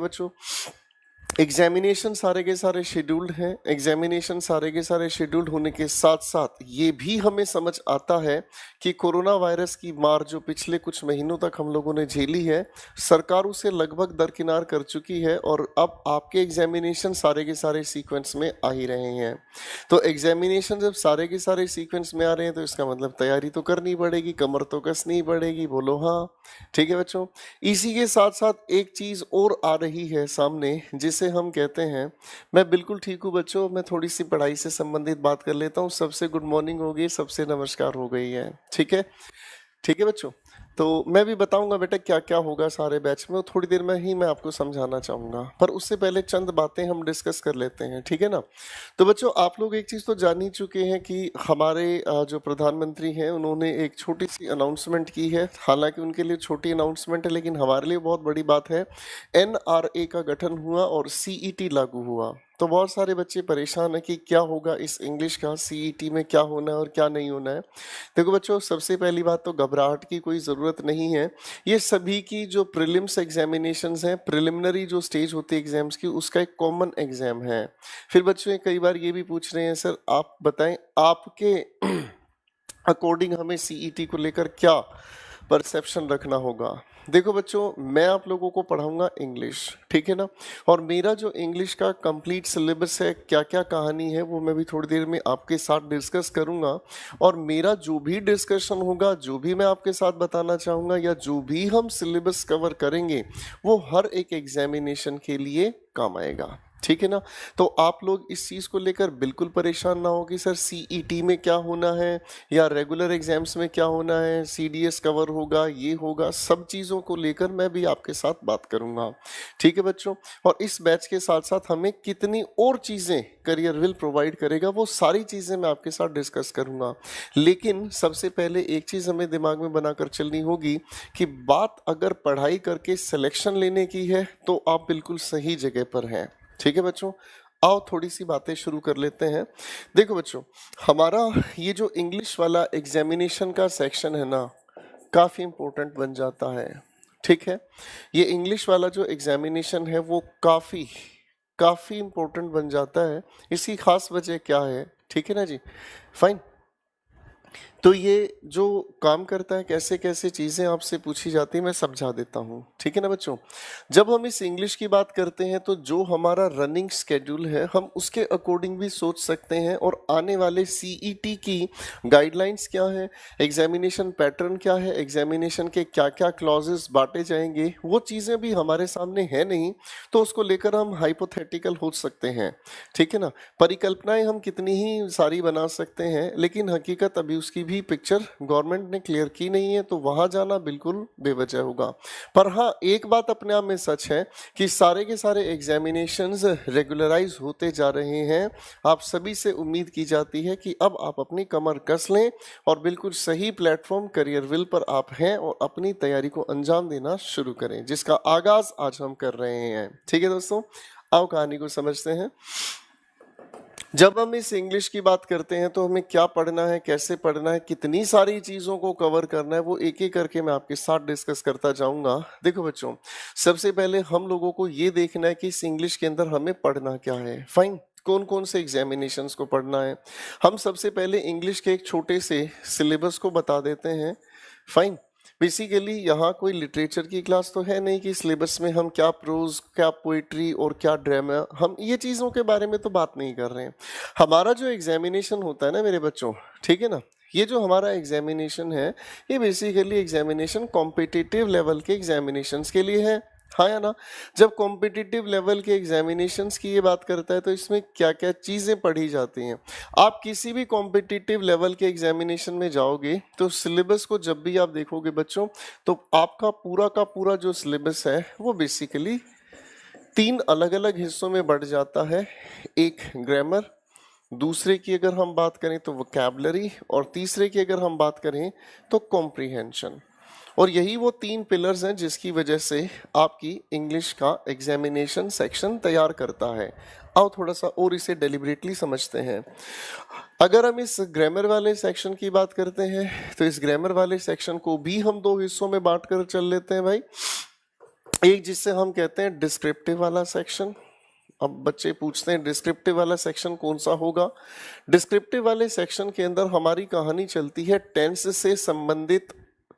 बच्चों एग्जामिनेशन सारे के सारे शेड्यूल्ड हैं। एग्जामिनेशन सारे के सारे शेड्यूल्ड होने के साथ साथ ये भी हमें समझ आता है कि कोरोना वायरस की मार जो पिछले कुछ महीनों तक हम लोगों ने झेली है, सरकार उसे लगभग दरकिनार कर चुकी है और अब आपके एग्जामिनेशन सारे के सारे सीक्वेंस में आ ही रहे हैं। तो एग्जामिनेशन जब सारे के सारे सीक्वेंस में आ रहे हैं तो इसका मतलब तैयारी तो करनी पड़ेगी, कमर तो कसनी पड़ेगी। बोलो हाँ, ठीक है बच्चों। इसी के साथ साथ एक चीज़ और आ रही है सामने जिसे हम कहते हैं, मैं बिल्कुल ठीक हूँ बच्चों, मैं थोड़ी सी पढ़ाई से संबंधित बात कर लेता हूँ। सबसे गुड मॉर्निंग हो गई, सबसे नमस्कार हो गई है, ठीक है। ठीक है बच्चों, तो मैं भी बताऊंगा बेटा क्या क्या होगा सारे बैच में, थोड़ी देर में ही मैं आपको समझाना चाहूंगा, पर उससे पहले चंद बातें हम डिस्कस कर लेते हैं, ठीक है ना। तो बच्चों आप लोग एक चीज़ तो जान ही चुके हैं कि हमारे जो प्रधानमंत्री हैं उन्होंने एक छोटी सी अनाउंसमेंट की है। हालांकि उनके लिए छोटी अनाउंसमेंट है लेकिन हमारे लिए बहुत बड़ी बात है। NRA का गठन हुआ और CET लागू हुआ। तो बहुत सारे बच्चे परेशान हैं कि क्या होगा इस इंग्लिश का, CET में क्या होना है और क्या नहीं होना है। देखो बच्चों, सबसे पहली बात तो घबराहट की कोई ज़रूरत नहीं है। ये सभी की जो प्रीलिम्स एग्जामिनेशंस हैं, प्रिलिमिनरी जो स्टेज होती है एग्जाम्स की, उसका एक कॉमन एग्जाम है। फिर बच्चों कई बार ये भी पूछ रहे हैं, सर आप बताएं आपके अकॉर्डिंग हमें CET को लेकर क्या परसेप्शन रखना होगा। देखो बच्चों, मैं आप लोगों को पढ़ाऊंगा इंग्लिश, ठीक है ना। और मेरा जो इंग्लिश का कंप्लीट सिलेबस है, क्या क्या कहानी है, वो मैं भी थोड़ी देर में आपके साथ डिस्कस करूंगा। और मेरा जो भी डिस्कशन होगा, जो भी मैं आपके साथ बताना चाहूँगा या जो भी हम सिलेबस कवर करेंगे, वो हर एक एग्जामिनेशन के लिए काम आएगा, ठीक है ना। तो आप लोग इस चीज़ को लेकर बिल्कुल परेशान ना हो कि सर CET में क्या होना है या रेगुलर एग्जाम्स में क्या होना है, CDS कवर होगा, ये होगा, सब चीज़ों को लेकर मैं भी आपके साथ बात करूंगा, ठीक है बच्चों। और इस बैच के साथ साथ हमें कितनी और चीज़ें करियर विल प्रोवाइड करेगा, वो सारी चीज़ें मैं आपके साथ डिस्कस करूंगा। लेकिन सबसे पहले एक चीज़ हमें दिमाग में बनाकर चलनी होगी कि बात अगर पढ़ाई करके सिलेक्शन लेने की है तो आप बिल्कुल सही जगह पर हैं, ठीक है बच्चों। आओ थोड़ी सी बातें शुरू कर लेते हैं। देखो बच्चों, हमारा ये जो इंग्लिश वाला एग्जामिनेशन का सेक्शन है ना, काफ़ी इम्पोर्टेंट बन जाता है, ठीक है। ये इंग्लिश वाला जो एग्जामिनेशन है वो काफ़ी काफ़ी इम्पोर्टेंट बन जाता है। इसकी खास वजह क्या है, ठीक है ना जी, फाइन। तो ये जो काम करता है, कैसे कैसे चीज़ें आपसे पूछी जाती हैं, मैं समझा देता हूँ, ठीक है ना बच्चों। जब हम इस इंग्लिश की बात करते हैं तो जो हमारा रनिंग स्केड्यूल है, हम उसके अकॉर्डिंग भी सोच सकते हैं। और आने वाले CET की गाइडलाइंस क्या है, एग्जामिनेशन पैटर्न क्या है, एग्जामिनेशन के क्या क्या क्लॉजेस बांटे जाएंगे, वो चीज़ें भी हमारे सामने है नहीं। तो उसको लेकर हम हाइपोथेटिकल हो सकते हैं, ठीक है ना। परिकल्पनाएं हम कितनी ही सारी बना सकते हैं, लेकिन हकीकत अभी उसकी भी पिक्चर गवर्नमेंट ने क्लियर की नहीं है, तो वहां जाना बिल्कुल बेवजह होगा। पर हाँ, एक बात अपने आप में सच है कि सारे के सारे एग्जामिनेशंस रेगुलराइज होते जा रहे हैं। आप सभी से उम्मीद की जाती है कि अब आप अपनी कमर कस लें और बिल्कुल सही प्लेटफॉर्म करियर विल पर आप हैं और अपनी तैयारी को अंजाम देना शुरू करें, जिसका आगाज आज हम कर रहे हैं, ठीक है दोस्तों। आओ कहानी को समझते हैं। जब हम इस इंग्लिश की बात करते हैं तो हमें क्या पढ़ना है, कैसे पढ़ना है, कितनी सारी चीज़ों को कवर करना है, वो एक एक करके मैं आपके साथ डिस्कस करता जाऊंगा। देखो बच्चों, सबसे पहले हम लोगों को ये देखना है कि इस इंग्लिश के अंदर हमें पढ़ना क्या है, फाइन। कौन कौन से एग्जामिनेशंस को पढ़ना है, हम सबसे पहले इंग्लिश के एक छोटे से सिलेबस को बता देते हैं, फाइन। बेसिकली यहाँ कोई लिटरेचर की क्लास तो है नहीं कि सिलेबस में हम क्या प्रोज, क्या पोइट्री और क्या ड्रामा, हम ये चीज़ों के बारे में तो बात नहीं कर रहे हैं। हमारा जो एग्जामिनेशन होता है ना मेरे बच्चों, ठीक है ना, ये जो हमारा एग्जामिनेशन है, ये बेसिकली एग्जामिनेशन कॉम्पिटिटिव लेवल के एग्जामिनेशंस के लिए है, हाँ या ना। जब कॉम्पिटिटिव लेवल के एग्जामिनेशंस की ये बात करता है तो इसमें क्या क्या चीज़ें पढ़ी जाती हैं। आप किसी भी कॉम्पिटिटिव लेवल के एग्जामिनेशन में जाओगे तो सिलेबस को जब भी आप देखोगे बच्चों, तो आपका पूरा का पूरा जो सिलेबस है वो बेसिकली 3 अलग अलग हिस्सों में बढ़ जाता है। एक ग्रामर, दूसरे की अगर हम बात करें तो वोकैबुलरी, और तीसरे की अगर हम बात करें तो कॉम्प्रिहेंशन। और यही वो 3 पिलर्स हैं जिसकी वजह से आपकी इंग्लिश का एग्जामिनेशन सेक्शन तैयार करता है। आओ थोड़ा सा और इसे डेलिबरेटली समझते हैं। अगर हम इस ग्रामर वाले सेक्शन की बात करते हैं तो इस ग्रामर वाले सेक्शन को भी हम 2 हिस्सों में बांट कर चल लेते हैं भाई। एक जिससे हम कहते हैं डिस्क्रिप्टिव वाला सेक्शन। अब बच्चे पूछते हैं डिस्क्रिप्टिव वाला सेक्शन कौन सा होगा। डिस्क्रिप्टिव वाले सेक्शन के अंदर हमारी कहानी चलती है टेंस से संबंधित,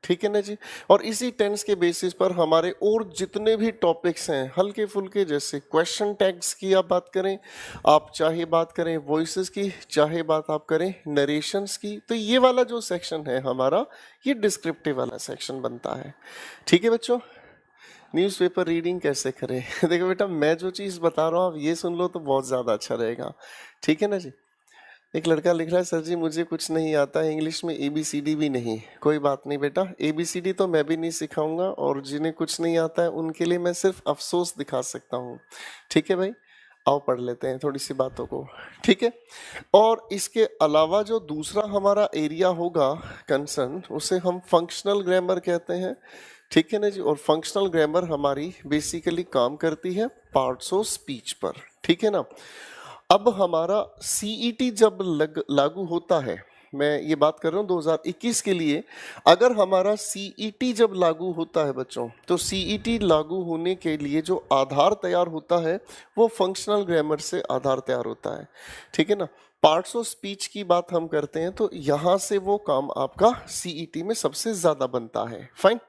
ठीक है ना जी। और इसी टेंस के बेसिस पर हमारे और जितने भी टॉपिक्स हैं हल्के फुल्के, जैसे क्वेश्चन टैग्स की आप बात करें, आप चाहे बात करें वॉइसेस की, चाहे बात आप करें नरेशंस की, तो ये वाला जो सेक्शन है हमारा, ये डिस्क्रिप्टिव वाला सेक्शन बनता है। ठीक है बच्चों, न्यूज़पेपर रीडिंग कैसे करें देखो बेटा, मैं जो चीज़ बता रहा हूँ आप ये सुन लो तो बहुत ज़्यादा अच्छा रहेगा, ठीक है ना जी। एक लड़का लिख रहा है, सर जी मुझे कुछ नहीं आता है इंग्लिश में, ABCD भी नहीं। कोई बात नहीं बेटा, ABCD तो मैं भी नहीं सिखाऊंगा, और जिन्हें कुछ नहीं आता है उनके लिए मैं सिर्फ अफसोस दिखा सकता हूँ। ठीक है भाई, आओ पढ़ लेते हैं थोड़ी सी बातों को, ठीक है। और इसके अलावा जो दूसरा हमारा एरिया होगा कंसर्न, उसे हम फंक्शनल ग्रामर कहते हैं, ठीक है ना जी। और फंक्शनल ग्रामर हमारी बेसिकली काम करती है पार्ट्स ऑफ स्पीच पर, ठीक है ना। अब हमारा CET जब लागू होता है, मैं ये बात कर रहा हूँ 2021 के लिए, अगर हमारा CET जब लागू होता है बच्चों, तो CET लागू होने के लिए जो आधार तैयार होता है वो फंक्शनल ग्रामर से आधार तैयार होता है, ठीक है ना। पार्ट्स ऑफ स्पीच की बात हम करते हैं तो यहाँ से वो काम आपका CET में सबसे ज़्यादा बनता है। फाइन,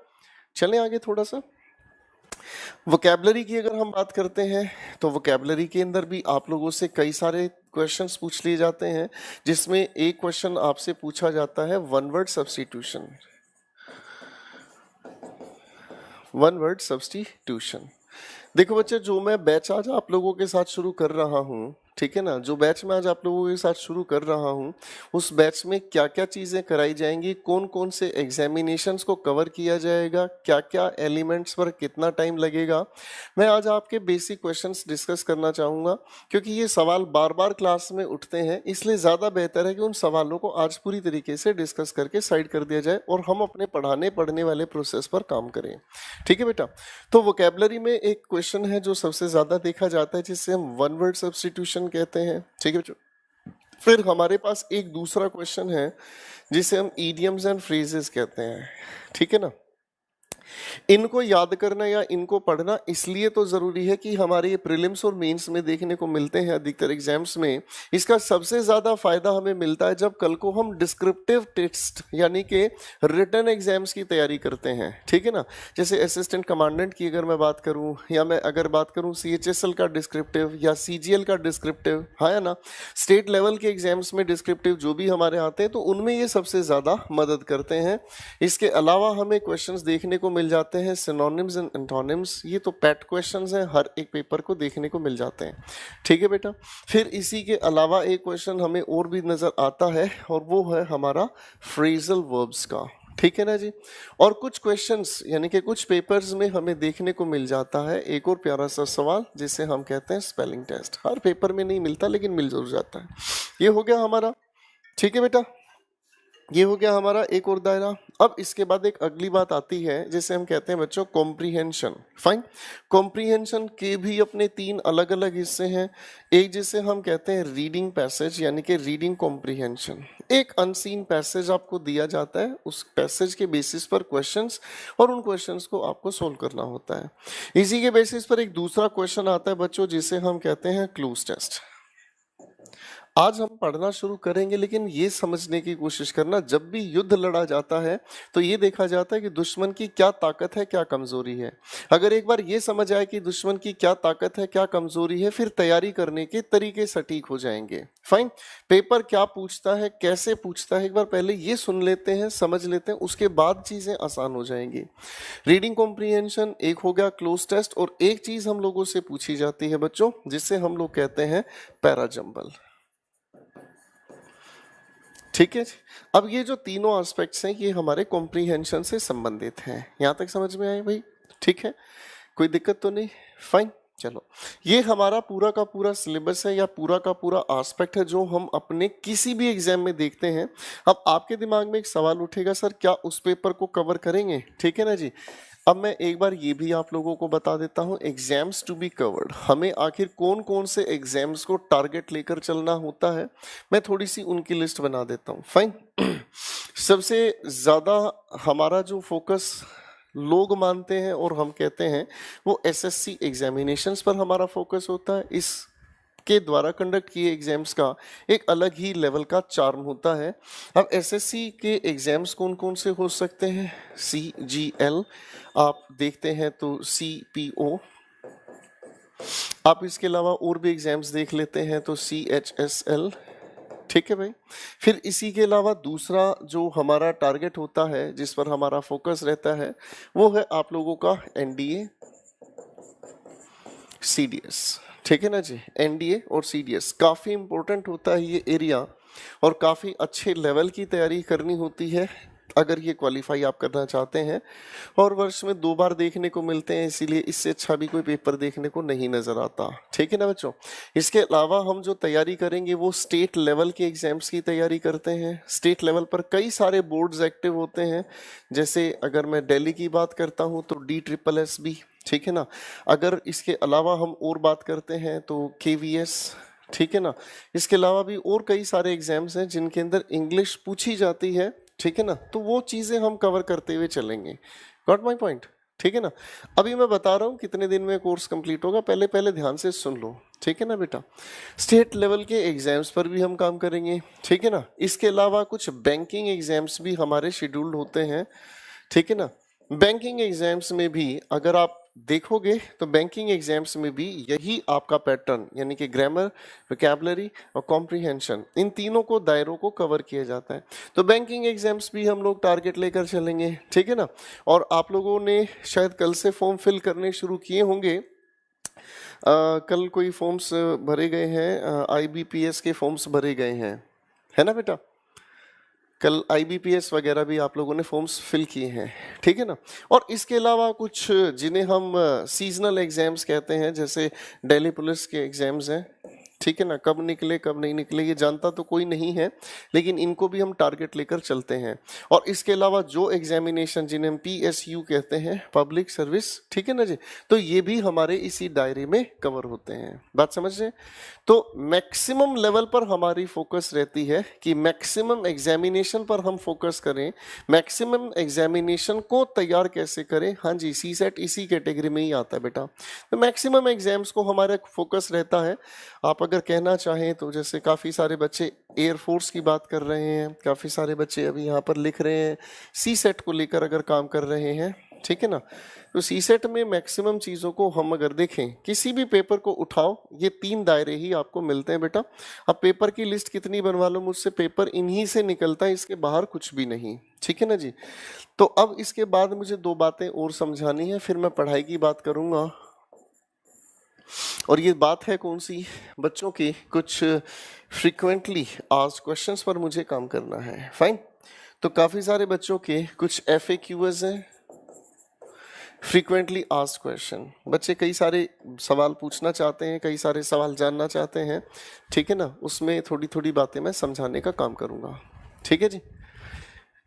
चलें आगे थोड़ा सा। वोकैबलरी की अगर हम बात करते हैं तो वोकैबलरी के अंदर भी आप लोगों से कई सारे क्वेश्चंस पूछ लिए जाते हैं, जिसमें एक क्वेश्चन आपसे पूछा जाता है one word substitution. One word substitution, देखो बच्चे, जो मैं बैच आज आप लोगों के साथ शुरू कर रहा हूँ, ठीक है ना, जो बैच मैं आज आप लोगों के साथ शुरू कर रहा हूँ, उस बैच में क्या क्या चीज़ें कराई जाएंगी, कौन कौन से एग्जामिनेशंस को कवर किया जाएगा, क्या क्या एलिमेंट्स पर कितना टाइम लगेगा, मैं आज आपके बेसिक क्वेश्चंस डिस्कस करना चाहूँगा। क्योंकि ये सवाल बार बार क्लास में उठते हैं, इसलिए ज़्यादा बेहतर है कि उन सवालों को आज पूरी तरीके से डिस्कस करके साइड कर दिया जाए और हम अपने पढ़ने वाले प्रोसेस पर काम करें, ठीक है बेटा। तो वोकैबलरी में एक क्वेश्चन है जो सबसे ज्यादा देखा जाता है, जिससे हम वन वर्ड सब्स्टिट्यूशन कहते हैं, ठीक है बच्चों। फिर हमारे पास एक दूसरा क्वेश्चन है जिसे हम इडियम्स एंड फ्रेजेस कहते हैं, ठीक है ना। इनको याद करना या इनको पढ़ना इसलिए तो जरूरी है कि हमारे ये प्रीलिम्स और मेंस में देखने को मिलते हैं अधिकतर एग्जाम्स में। इसका सबसे ज्यादा फायदा हमें मिलता है जब कल को हम डिस्क्रिप्टिव टेस्ट यानी कि रिटन एग्जाम्स की तैयारी करते हैं, ठीक है ना। जैसे असिस्टेंट कमांडेंट की अगर मैं बात करूं, या मैं अगर बात करूं CHSL का डिस्क्रिप्टिव या CGL का डिस्क्रिप्टिव, हाँ ना, स्टेट लेवल के एग्जाम्स में डिस्क्रिप्टिव जो भी हमारे आते हैं तो उनमें ये सबसे ज्यादा मदद करते हैं। इसके अलावा हमें क्वेश्चंस देखने को मिल जाते हैं सिनोनिम्स एंड एंटोनिम्स, ये तो पैट क्वेश्चंस हैं, हर एक पेपर को देखने को मिल जाते हैं, ठीक है बेटा। फिर इसी के अलावा एक क्वेश्चन हमें और भी नजर आता है और वो है हमारा फ्रेजल वर्ब्स का, ठीक है ना जी। और कुछ क्वेश्चंस यानी कि कुछ पेपर्स में हमें देखने को मिल जाता है एक और प्यारा सा सवाल जिसे हम कहते हैं स्पेलिंग टेस्ट। हर पेपर में नहीं मिलता लेकिन मिल जरूर जाता है। ये हो गया हमारा, ठीक है बेटा, ये हो गया हमारा एक और दायरा। अब इसके बाद एक अगली बात आती है जिसे हम कहते हैं बच्चों कॉम्प्रीहेंशन। फाइन, कॉम्प्रीहेंशन के भी अपने 3 अलग अलग हिस्से हैं। एक जिसे हम कहते हैं रीडिंग पैसेज यानी कि रीडिंग कॉम्प्रीहेंशन, एक अनसीन पैसेज आपको दिया जाता है, उस पैसेज के बेसिस पर क्वेश्चंस और उन क्वेश्चंस को आपको सोल्व करना होता है। इसी के बेसिस पर एक दूसरा क्वेश्चन आता है बच्चों जिसे हम कहते हैं क्लूज टेस्ट। आज हम पढ़ना शुरू करेंगे, लेकिन ये समझने की कोशिश करना, जब भी युद्ध लड़ा जाता है तो ये देखा जाता है कि दुश्मन की क्या ताकत है, क्या कमजोरी है। अगर एक बार ये समझ आए कि दुश्मन की क्या ताकत है, क्या कमजोरी है, फिर तैयारी करने के तरीके सटीक हो जाएंगे। फाइन, पेपर क्या पूछता है, कैसे पूछता है, एक बार पहले ये सुन लेते हैं, समझ लेते हैं, उसके बाद चीजें आसान हो जाएंगी। रीडिंग कॉम्प्रीहेंशन एक हो गया, क्लोज टेस्ट, और एक चीज हम लोगों से पूछी जाती है बच्चों जिसे हम लोग कहते हैं पैराजंबल, ठीक है। अब ये जो तीनों एस्पेक्ट्स हैं ये हमारे कॉम्प्रीहेंशन से संबंधित हैं। यहां तक समझ में आए भाई, ठीक है, कोई दिक्कत तो नहीं। फाइन, चलो, ये हमारा पूरा का पूरा सिलेबस है या पूरा का पूरा एस्पेक्ट है जो हम अपने किसी भी एग्जाम में देखते हैं। अब आपके दिमाग में एक सवाल उठेगा, सर क्या उस पेपर को कवर करेंगे, ठीक है ना जी। अब मैं एक बार ये भी आप लोगों को बता देता हूँ, एग्जाम्स टू बी कवर्ड, हमें आखिर कौन कौन से एग्जाम्स को टारगेट लेकर चलना होता है, मैं थोड़ी सी उनकी लिस्ट बना देता हूँ। फाइन, सबसे ज्यादा हमारा जो फोकस लोग मानते हैं और हम कहते हैं वो एसएससी एग्जामिनेशंस पर हमारा फोकस होता है। इस के द्वारा कंडक्ट किए एग्जाम्स का एक अलग ही लेवल का चार्म होता है। अब एसएससी के एग्जाम्स कौन कौन से हो सकते हैं? CGL, आप देखते हैं तो CPO, आप इसके अलावा और भी एग्जाम्स देख लेते हैं तो CHSL, ठीक है भाई। फिर इसी के अलावा दूसरा जो हमारा टारगेट होता है, जिस पर हमारा फोकस रहता है, वो है आप लोगों का NDA CDS, ठीक है ना जी। NDA और CDS काफ़ी इंपॉर्टेंट होता है ये एरिया, और काफ़ी अच्छे लेवल की तैयारी करनी होती है अगर ये क्वालिफाई आप करना चाहते हैं। और वर्ष में 2 बार देखने को मिलते हैं, इसीलिए इससे अच्छा भी कोई पेपर देखने को नहीं नज़र आता, ठीक है ना बच्चों। इसके अलावा हम जो तैयारी करेंगे वो स्टेट लेवल के एग्जाम्स की तैयारी करते हैं। स्टेट लेवल पर कई सारे बोर्ड्स एक्टिव होते हैं, जैसे अगर मैं दिल्ली की बात करता हूँ तो DSSB, ठीक है ना। अगर इसके अलावा हम और बात करते हैं तो KVS, ठीक है ना। इसके अलावा भी और कई सारे एग्जाम्स हैं जिनके अंदर इंग्लिश पूछी जाती है, ठीक है ना। तो वो चीज़ें हम कवर करते हुए चलेंगे। गॉट माई पॉइंट, ठीक है ना। अभी मैं बता रहा हूँ कितने दिन में कोर्स कंप्लीट होगा, पहले पहले ध्यान से सुन लो, ठीक है ना बेटा। स्टेट लेवल के एग्जाम्स पर भी हम काम करेंगे, ठीक है ना। इसके अलावा कुछ बैंकिंग एग्जाम्स भी हमारे शेड्यूल्ड होते हैं, ठीक है ना। बैंकिंग एग्जाम्स में भी अगर आप देखोगे तो बैंकिंग एग्जाम्स में भी यही आपका पैटर्न, यानी कि ग्रामर, वोकैबुलरी और कॉम्प्रिहेंशन, इन तीनों को दायरों को कवर किया जाता है। तो बैंकिंग एग्जाम्स भी हम लोग टारगेट लेकर चलेंगे, ठीक है ना। और आप लोगों ने शायद कल से फॉर्म फिल करने शुरू किए होंगे। कल कोई फॉर्म्स भरे गए हैं, IBPS के फॉर्म्स भरे गए हैं, है ना बेटा। कल IBPS वगैरह भी आप लोगों ने फॉर्म्स फिल किए हैं, ठीक है ना। और इसके अलावा कुछ जिन्हें हम सीजनल एग्जाम्स कहते हैं, जैसे दिल्ली पुलिस के एग्जाम्स हैं, ठीक है ना। कब निकले कब नहीं निकले ये जानता तो कोई नहीं है, लेकिन इनको भी हम टारगेट लेकर चलते हैं। और इसके अलावा जो एग्जामिनेशन जिन्हें हम PSU कहते हैं, पब्लिक सर्विस, ठीक है ना जी, तो ये भी हमारे इसी दायरे में कवर होते हैं। बात समझ रहे हैं? तो मैक्सिमम लेवल पर हमारी फोकस रहती है कि मैक्सिमम एग्जामिनेशन पर हम फोकस करें, मैक्सिमम एग्जामिनेशन को तैयार कैसे करें। हाँ जी, CSET इसी कैटेगरी में ही आता है बेटा। तो मैक्सिमम एग्जाम्स को हमारा फोकस रहता है। आप अगर कहना चाहें तो जैसे काफ़ी सारे बच्चे एयरफोर्स की बात कर रहे हैं, काफ़ी सारे बच्चे अभी यहाँ पर लिख रहे हैं CSET को लेकर अगर काम कर रहे हैं, ठीक है ना। तो CSET में मैक्सिमम चीज़ों को हम अगर देखें, किसी भी पेपर को उठाओ, ये 3 दायरे ही आपको मिलते हैं बेटा। अब पेपर की लिस्ट कितनी बनवा लो मुझसे, पेपर इन्हीं से निकलता है, इसके बाहर कुछ भी नहीं, ठीक है ना जी। तो अब इसके बाद मुझे 2 बातें और समझानी है, फिर मैं पढ़ाई की बात करूँगा। और ये बात है कौन सी? बच्चों की कुछ फ्रीक्वेंटली आस्क्ड क्वेश्चंस पर मुझे काम करना है। फाइन। तो काफ़ी सारे बच्चों के कुछ FAQs हैं, फ्रीक्वेंटली आस्क्ड क्वेश्चन। बच्चे कई सारे सवाल पूछना चाहते हैं, कई सारे सवाल जानना चाहते हैं, ठीक है ना। उसमें थोड़ी थोड़ी बातें मैं समझाने का काम करूँगा, ठीक है जी।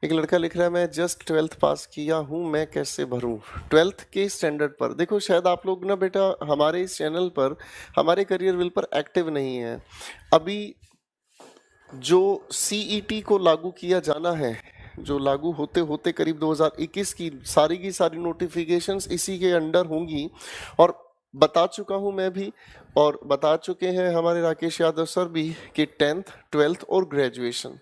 एक लड़का लिख रहा है, मैं जस्ट 12th पास किया हूँ, मैं कैसे भरूँ? 12th के स्टैंडर्ड पर देखो, शायद आप लोग ना बेटा हमारे इस चैनल पर, हमारे करियर विल पर एक्टिव नहीं है। अभी जो CET को लागू किया जाना है, जो लागू होते होते करीब 2021 की सारी नोटिफिकेशंस इसी के अंडर होंगी। और बता चुका हूँ मैं भी, और बता चुके हैं हमारे राकेश यादव सर भी, कि 10th 12th और ग्रेजुएशन।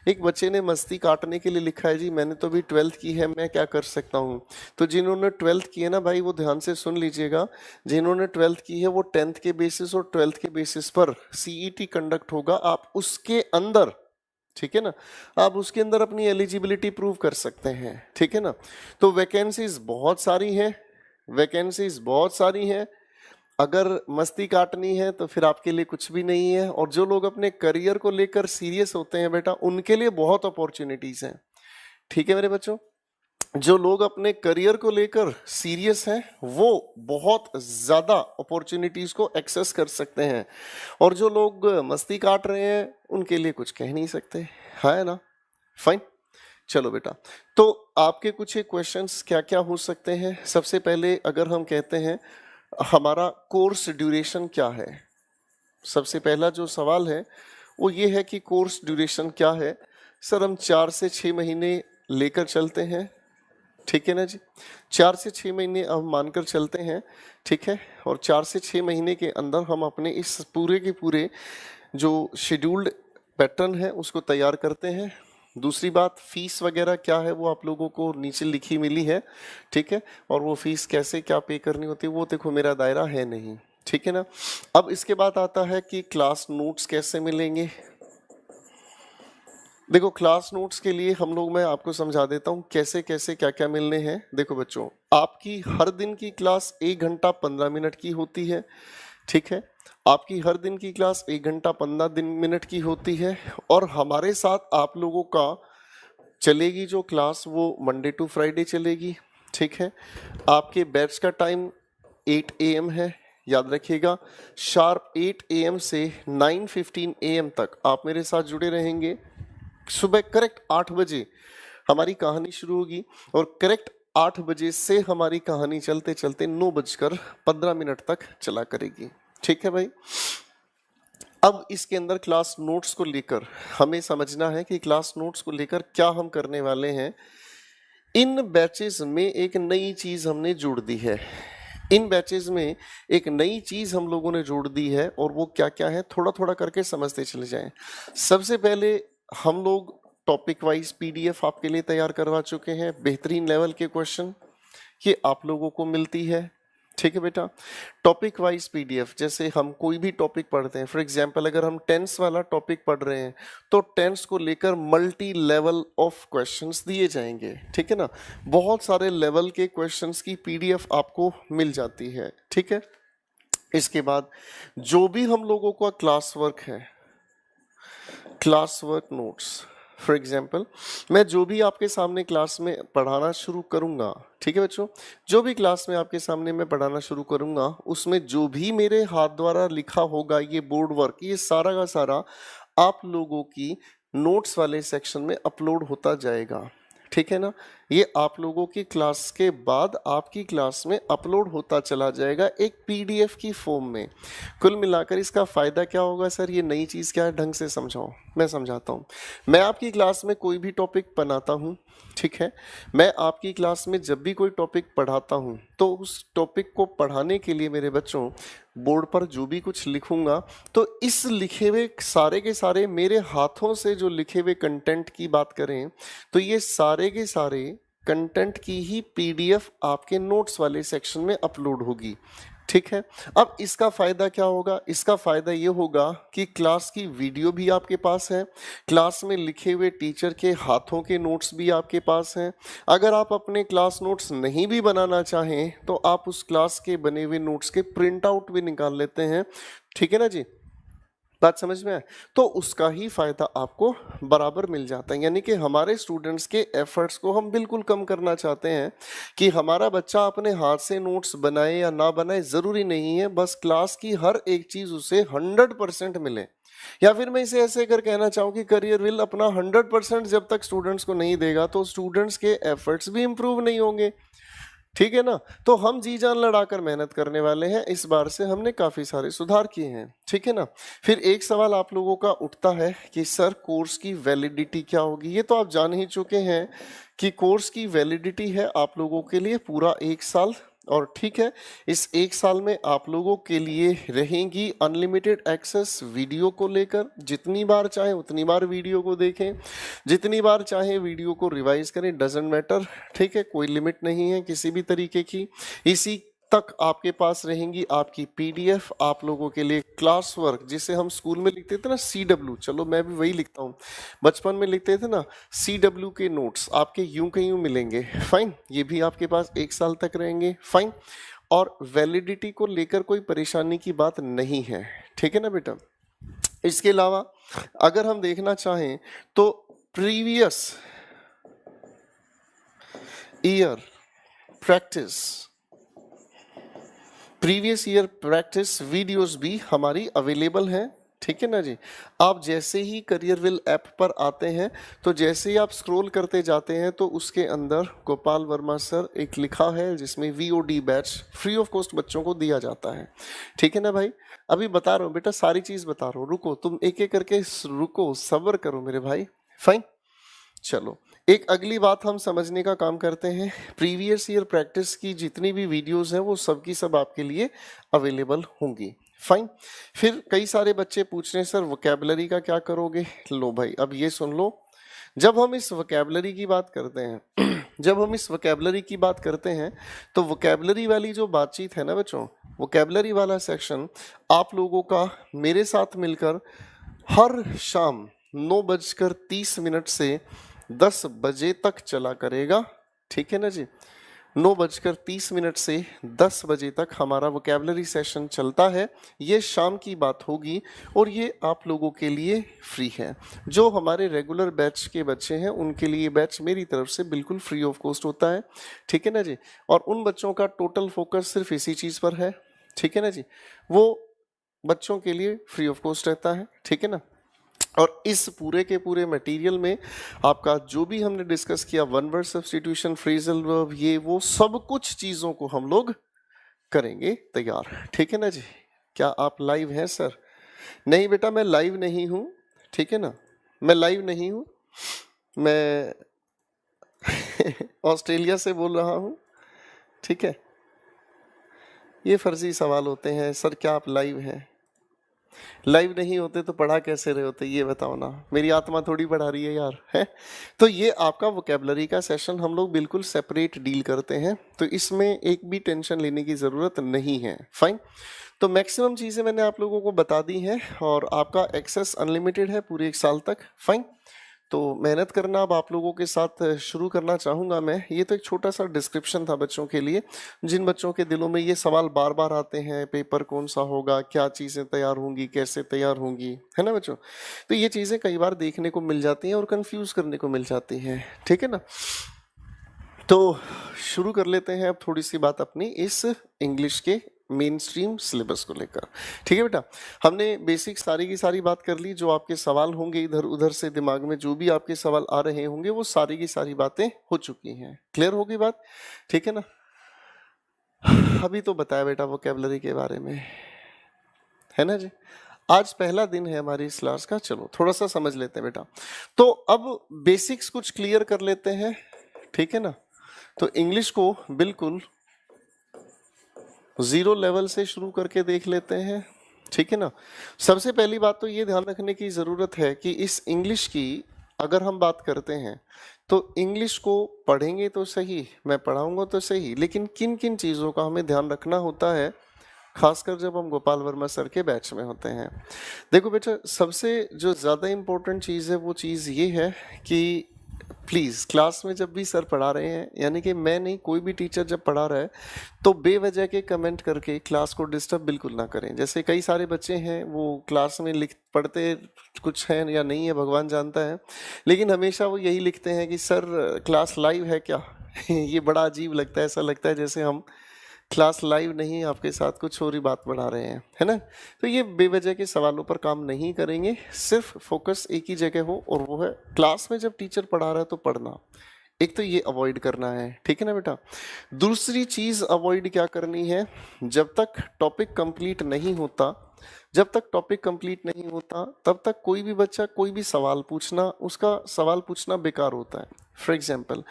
एक बच्चे ने मस्ती काटने के लिए लिखा है, जी मैंने तो भी 12th की है, मैं क्या कर सकता हूँ। तो जिन्होंने 12th की है ना भाई, वो ध्यान से सुन लीजिएगा। जिन्होंने 12th की है वो 10th के बेसिस और 12th के बेसिस पर CET कंडक्ट होगा, आप उसके अंदर, ठीक है ना, आप उसके अंदर अपनी एलिजिबिलिटी प्रूव कर सकते हैं, ठीक है ना। तो वैकेंसीज बहुत सारी हैं, वैकेंसीज बहुत सारी हैं। अगर मस्ती काटनी है तो फिर आपके लिए कुछ भी नहीं है। और जो लोग अपने करियर को लेकर सीरियस होते हैं बेटा, उनके लिए बहुत अपॉर्चुनिटीज हैं, ठीक है मेरे बच्चों। जो लोग अपने करियर को लेकर सीरियस हैं वो बहुत ज़्यादा अपॉर्चुनिटीज को एक्सेस कर सकते हैं, और जो लोग मस्ती काट रहे हैं उनके लिए कुछ कह नहीं सकते, है ना। फाइन, चलो बेटा। तो आपके कुछ क्वेश्चंस क्या क्या हो सकते हैं? सबसे पहले अगर हम कहते हैं हमारा कोर्स ड्यूरेशन क्या है, सबसे पहला जो सवाल है वो ये है कि कोर्स ड्यूरेशन क्या है। सर हम 4 से 6 महीने लेकर चलते हैं, ठीक है ना जी। 4 से 6 महीने अब मानकर चलते हैं, ठीक है, और 4 से 6 महीने के अंदर हम अपने इस पूरे के पूरे जो शेड्यूल्ड पैटर्न है उसको तैयार करते हैं। दूसरी बात, फीस वगैरह क्या है वो आप लोगों को नीचे लिखी मिली है, ठीक है, और वो फीस कैसे क्या पे करनी होती है वो देखो मेरा दायरा है नहीं, ठीक है ना। अब इसके बाद आता है कि क्लास नोट्स कैसे मिलेंगे। देखो क्लास नोट्स के लिए हम लोग, मैं आपको समझा देता हूँ कैसे कैसे क्या क्या मिलने हैं। देखो बच्चों, आपकी हर दिन की क्लास 1 घंटा 15 मिनट की होती है, ठीक है, आपकी हर दिन की क्लास 1 घंटा 15 मिनट की होती है, और हमारे साथ आप लोगों का चलेगी जो क्लास वो मंडे टू फ्राइडे चलेगी, ठीक है। आपके बैच का टाइम 8 AM है, याद रखिएगा। शार्प 8 AM से 9:15 AM तक आप मेरे साथ जुड़े रहेंगे। सुबह करेक्ट 8 बजे हमारी कहानी शुरू होगी, और करेक्ट 8 बजे से हमारी कहानी चलते चलते 9:15 तक चला करेगी, ठीक है भाई। अब इसके अंदर क्लास नोट्स को लेकर हमें समझना है कि क्लास नोट्स को लेकर क्या हम करने वाले हैं। इन बैचेस में एक नई चीज हमने जोड़ दी है, इन बैचेस में एक नई चीज हम लोगों ने जोड़ दी है, और वो क्या क्या है थोड़ा थोड़ा करके समझते चले जाएं। सबसे पहले हम लोग टॉपिक वाइज PDF आपके लिए तैयार करवा चुके हैं, बेहतरीन लेवल के क्वेश्चन ये आप लोगों को मिलती है, ठीक है बेटा। टॉपिक वाइज PDF, जैसे हम कोई भी टॉपिक पढ़ते हैं, फॉर एग्जांपल अगर हम टेंस वाला टॉपिक पढ़ रहे हैं तो टेंस को लेकर मल्टी लेवल ऑफ क्वेश्चंस दिए जाएंगे, ठीक है ना। बहुत सारे लेवल के क्वेश्चंस की PDF आपको मिल जाती है, ठीक है। इसके बाद जो भी हम लोगों का क्लास वर्क है, class work notes, for example मैं जो भी आपके सामने क्लास में पढ़ाना शुरू करूंगा, ठीक है बच्चों, जो भी क्लास में आपके सामने मैं पढ़ाना शुरू करूंगा उसमें जो भी मेरे हाथ द्वारा लिखा होगा ये बोर्ड वर्क, ये सारा का सारा आप लोगों की नोट्स वाले सेक्शन में अपलोड होता जाएगा, ठीक है ना। ये आप लोगों की क्लास के बाद आपकी क्लास में अपलोड होता चला जाएगा एक PDF की फॉर्म में। कुल मिलाकर इसका फायदा क्या होगा सर, ये नई चीज क्या है, ढंग से समझाओ, मैं समझाता हूँ। मैं आपकी क्लास में कोई भी टॉपिक बनाता हूँ, ठीक है, मैं आपकी क्लास में जब भी कोई टॉपिक पढ़ाता हूँ तो उस टॉपिक को पढ़ाने के लिए मेरे बच्चों बोर्ड पर जो भी कुछ लिखूंगा तो इस लिखे हुए सारे के सारे मेरे हाथों से जो लिखे हुए कंटेंट की बात करें तो ये सारे के सारे कंटेंट की ही PDF आपके नोट्स वाले सेक्शन में अपलोड होगी, ठीक है। अब इसका फायदा क्या होगा, इसका फायदा ये होगा कि क्लास की वीडियो भी आपके पास है, क्लास में लिखे हुए टीचर के हाथों के नोट्स भी आपके पास हैं। अगर आप अपने क्लास नोट्स नहीं भी बनाना चाहें तो आप उस क्लास के बने हुए नोट्स के प्रिंट आउट भी निकाल लेते हैं, ठीक है ना जी, बात समझ में आए। तो उसका ही फायदा आपको बराबर मिल जाता है, यानी कि हमारे स्टूडेंट्स के एफर्ट्स को हम बिल्कुल कम करना चाहते हैं कि हमारा बच्चा अपने हाथ से नोट्स बनाए या ना बनाए जरूरी नहीं है, बस क्लास की हर एक चीज उसे 100% मिले। या फिर मैं इसे ऐसे कर कहना चाहूँ कि करियर विल अपना 100% जब तक स्टूडेंट्स को नहीं देगा तो स्टूडेंट्स के एफर्ट्स भी इंप्रूव नहीं होंगे, ठीक है ना। तो हम जी जान लड़ाकर मेहनत करने वाले हैं, इस बार से हमने काफी सारे सुधार किए हैं, ठीक है ना। फिर एक सवाल आप लोगों का उठता है कि सर कोर्स की वैलिडिटी क्या होगी। ये तो आप जान ही चुके हैं कि कोर्स की वैलिडिटी है आप लोगों के लिए पूरा 1 साल, और ठीक है इस 1 साल में आप लोगों के लिए रहेंगी अनलिमिटेड एक्सेस वीडियो को लेकर, जितनी बार चाहे उतनी बार वीडियो को देखें, जितनी बार चाहे वीडियो को रिवाइज करें, डजेंट मैटर, ठीक है, कोई लिमिट नहीं है किसी भी तरीके की। इसी तक आपके पास रहेंगी आपकी PDF, आप लोगों के लिए क्लास वर्क जिसे हम स्कूल में लिखते थे ना CW, चलो मैं भी वही लिखता हूँ, बचपन में लिखते थे ना CW के नोट्स आपके यूं के यूं मिलेंगे, फाइन, ये भी आपके पास 1 साल तक रहेंगे, फाइन। और वैलिडिटी को लेकर कोई परेशानी की बात नहीं है, ठीक है ना बेटा। इसके अलावा अगर हम देखना चाहें तो प्रीवियस ईयर प्रैक्टिस वीडियोस भी हमारी अवेलेबल हैं, ठीक है ना जी। आप जैसे ही करियर विल ऐप पर आते हैं तो जैसे ही आप स्क्रॉल करते जाते हैं तो उसके अंदर गोपाल वर्मा सर एक लिखा है जिसमें VOD batch free of cost बच्चों को दिया जाता है, ठीक है ना भाई। अभी बता रहा हूँ बेटा, सारी चीज बता रहा हूँ, रुको तुम एक एक करके रुको, सब्र करो मेरे भाई, फाइन। चलो एक अगली बात हम समझने का काम करते हैं, प्रीवियस ईयर प्रैक्टिस की जितनी भी वीडियोस हैं वो सब की सब आपके लिए अवेलेबल होंगी। फाइन। फिर कई सारे बच्चे पूछ रहे हैं सर वोकैबुलरी का क्या करोगे। लो भाई अब ये सुन लो, जब हम इस वोकैबुलरी की बात करते हैं जब हम इस वोकैबुलरी की बात करते हैं तो वोकैबुलरी वाली जो बातचीत है ना बच्चों, वोकैबुलरी वाला सेक्शन आप लोगों का मेरे साथ मिलकर हर शाम 9:30 से 10 बजे तक चला करेगा। ठीक है ना जी, 9:30 से 10 बजे तक हमारा वोकैबुलरी सेशन चलता है। ये शाम की बात होगी और ये आप लोगों के लिए फ्री है। जो हमारे रेगुलर बैच के बच्चे हैं उनके लिए बैच मेरी तरफ से बिल्कुल फ्री ऑफ कॉस्ट होता है। ठीक है ना जी, और उन बच्चों का टोटल फोकस सिर्फ इसी चीज़ पर है। ठीक है ना जी, वो बच्चों के लिए फ्री ऑफ कॉस्ट रहता है। ठीक है ना, और इस पूरे के पूरे मटेरियल में आपका जो भी हमने डिस्कस किया, one word substitution, phrasal verb, ये वो सब कुछ चीज़ों को हम लोग करेंगे तैयार। ठीक है ना जी, क्या आप लाइव हैं सर? नहीं बेटा मैं लाइव नहीं हूँ। ठीक है ना, मैं लाइव नहीं हूँ, मैं ऑस्ट्रेलिया से बोल रहा हूँ। ठीक है, ये फर्जी सवाल होते हैं सर क्या आप लाइव हैं? लाइव नहीं होते तो पढ़ा कैसे रहे होते ये बताओ ना, मेरी आत्मा थोड़ी पढ़ा रही है यार, है। तो ये आपका वोकैबुलरी का सेशन हम लोग बिल्कुल सेपरेट डील करते हैं, तो इसमें एक भी टेंशन लेने की ज़रूरत नहीं है। फाइन। तो मैक्सिमम चीज़ें मैंने आप लोगों को बता दी हैं और आपका एक्सेस अनलिमिटेड है पूरे 1 साल तक। फाइन। तो मेहनत करना अब आप लोगों के साथ शुरू करना चाहूँगा मैं। ये तो एक छोटा सा डिस्क्रिप्शन था बच्चों के लिए, जिन बच्चों के दिलों में ये सवाल बार बार आते हैं, पेपर कौन सा होगा, क्या चीज़ें तैयार होंगी, कैसे तैयार होंगी, है ना बच्चों। तो ये चीज़ें कई बार देखने को मिल जाती हैं और कंफ्यूज करने को मिल जाती हैं। ठीक है ना, तो शुरू कर लेते हैं अब थोड़ी सी बात अपनी इस इंग्लिश के मेन स्ट्रीम सिलेबस को लेकर। ठीक है बेटा, हमने बेसिक सारी की सारी बात कर ली। जो आपके सवाल होंगे इधर उधर से दिमाग में जो भी आपके सवाल आ रहे होंगे वो सारी की सारी बातें हो चुकी हैं। क्लियर होगी बात? ठीक है ना, अभी तो बताया बेटा वोकैबुलरी के बारे में, है ना जी। आज पहला दिन है हमारी इस क्लास का, चलो थोड़ा सा समझ लेते हैं बेटा। तो अब बेसिक्स कुछ क्लियर कर लेते हैं। ठीक है ना, तो इंग्लिश को बिल्कुल 0 लेवल से शुरू करके देख लेते हैं। ठीक है ना, सबसे पहली बात तो ये ध्यान रखने की ज़रूरत है कि इस इंग्लिश की अगर हम बात करते हैं तो इंग्लिश को पढ़ेंगे तो सही, मैं पढ़ाऊंगा तो सही, लेकिन किन किन चीज़ों का हमें ध्यान रखना होता है, खासकर जब हम गोपाल वर्मा सर के बैच में होते हैं। देखो बेटा, सबसे जो ज़्यादा इम्पोर्टेंट चीज़ है वो चीज़ ये है कि प्लीज़ क्लास में जब भी सर पढ़ा रहे हैं, यानी कि मैं नहीं कोई भी टीचर जब पढ़ा रहा है तो बेवजह के कमेंट करके क्लास को डिस्टर्ब बिल्कुल ना करें। जैसे कई सारे बच्चे हैं वो क्लास में लिख पढ़ते कुछ हैं या नहीं है भगवान जानता है, लेकिन हमेशा वो यही लिखते हैं कि सर क्लास लाइव है क्या ये बड़ा अजीब लगता है, ऐसा लगता है जैसे हम क्लास लाइव नहीं आपके साथ कुछ और ही बात बढ़ा रहे हैं, है ना। तो ये बेवजह के सवालों पर काम नहीं करेंगे, सिर्फ फोकस एक ही जगह हो और वो है क्लास में जब टीचर पढ़ा रहा है तो पढ़ना। एक तो ये अवॉइड करना है। ठीक है ना बेटा, दूसरी चीज अवॉइड क्या करनी है, जब तक टॉपिक कंप्लीट नहीं होता, जब तक टॉपिक कंप्लीट नहीं होता तब तक कोई भी बच्चा कोई भी सवाल पूछना, उसका सवाल पूछना बेकार होता है। फॉर एग्जाम्पल,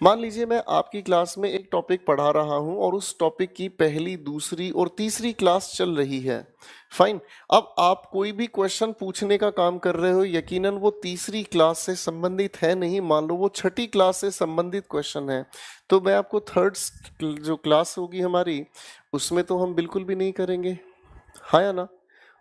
मान लीजिए मैं आपकी क्लास में एक टॉपिक पढ़ा रहा हूं और उस टॉपिक की पहली, दूसरी और तीसरी क्लास चल रही है। फाइन, अब आप कोई भी क्वेश्चन पूछने का काम कर रहे हो, यकीनन वो तीसरी क्लास से संबंधित है नहीं, मान लो वो छठी क्लास से संबंधित क्वेश्चन है, तो मैं आपको थर्ड जो क्लास होगी हमारी उसमें तो हम बिल्कुल भी नहीं करेंगे, हाँ या ना,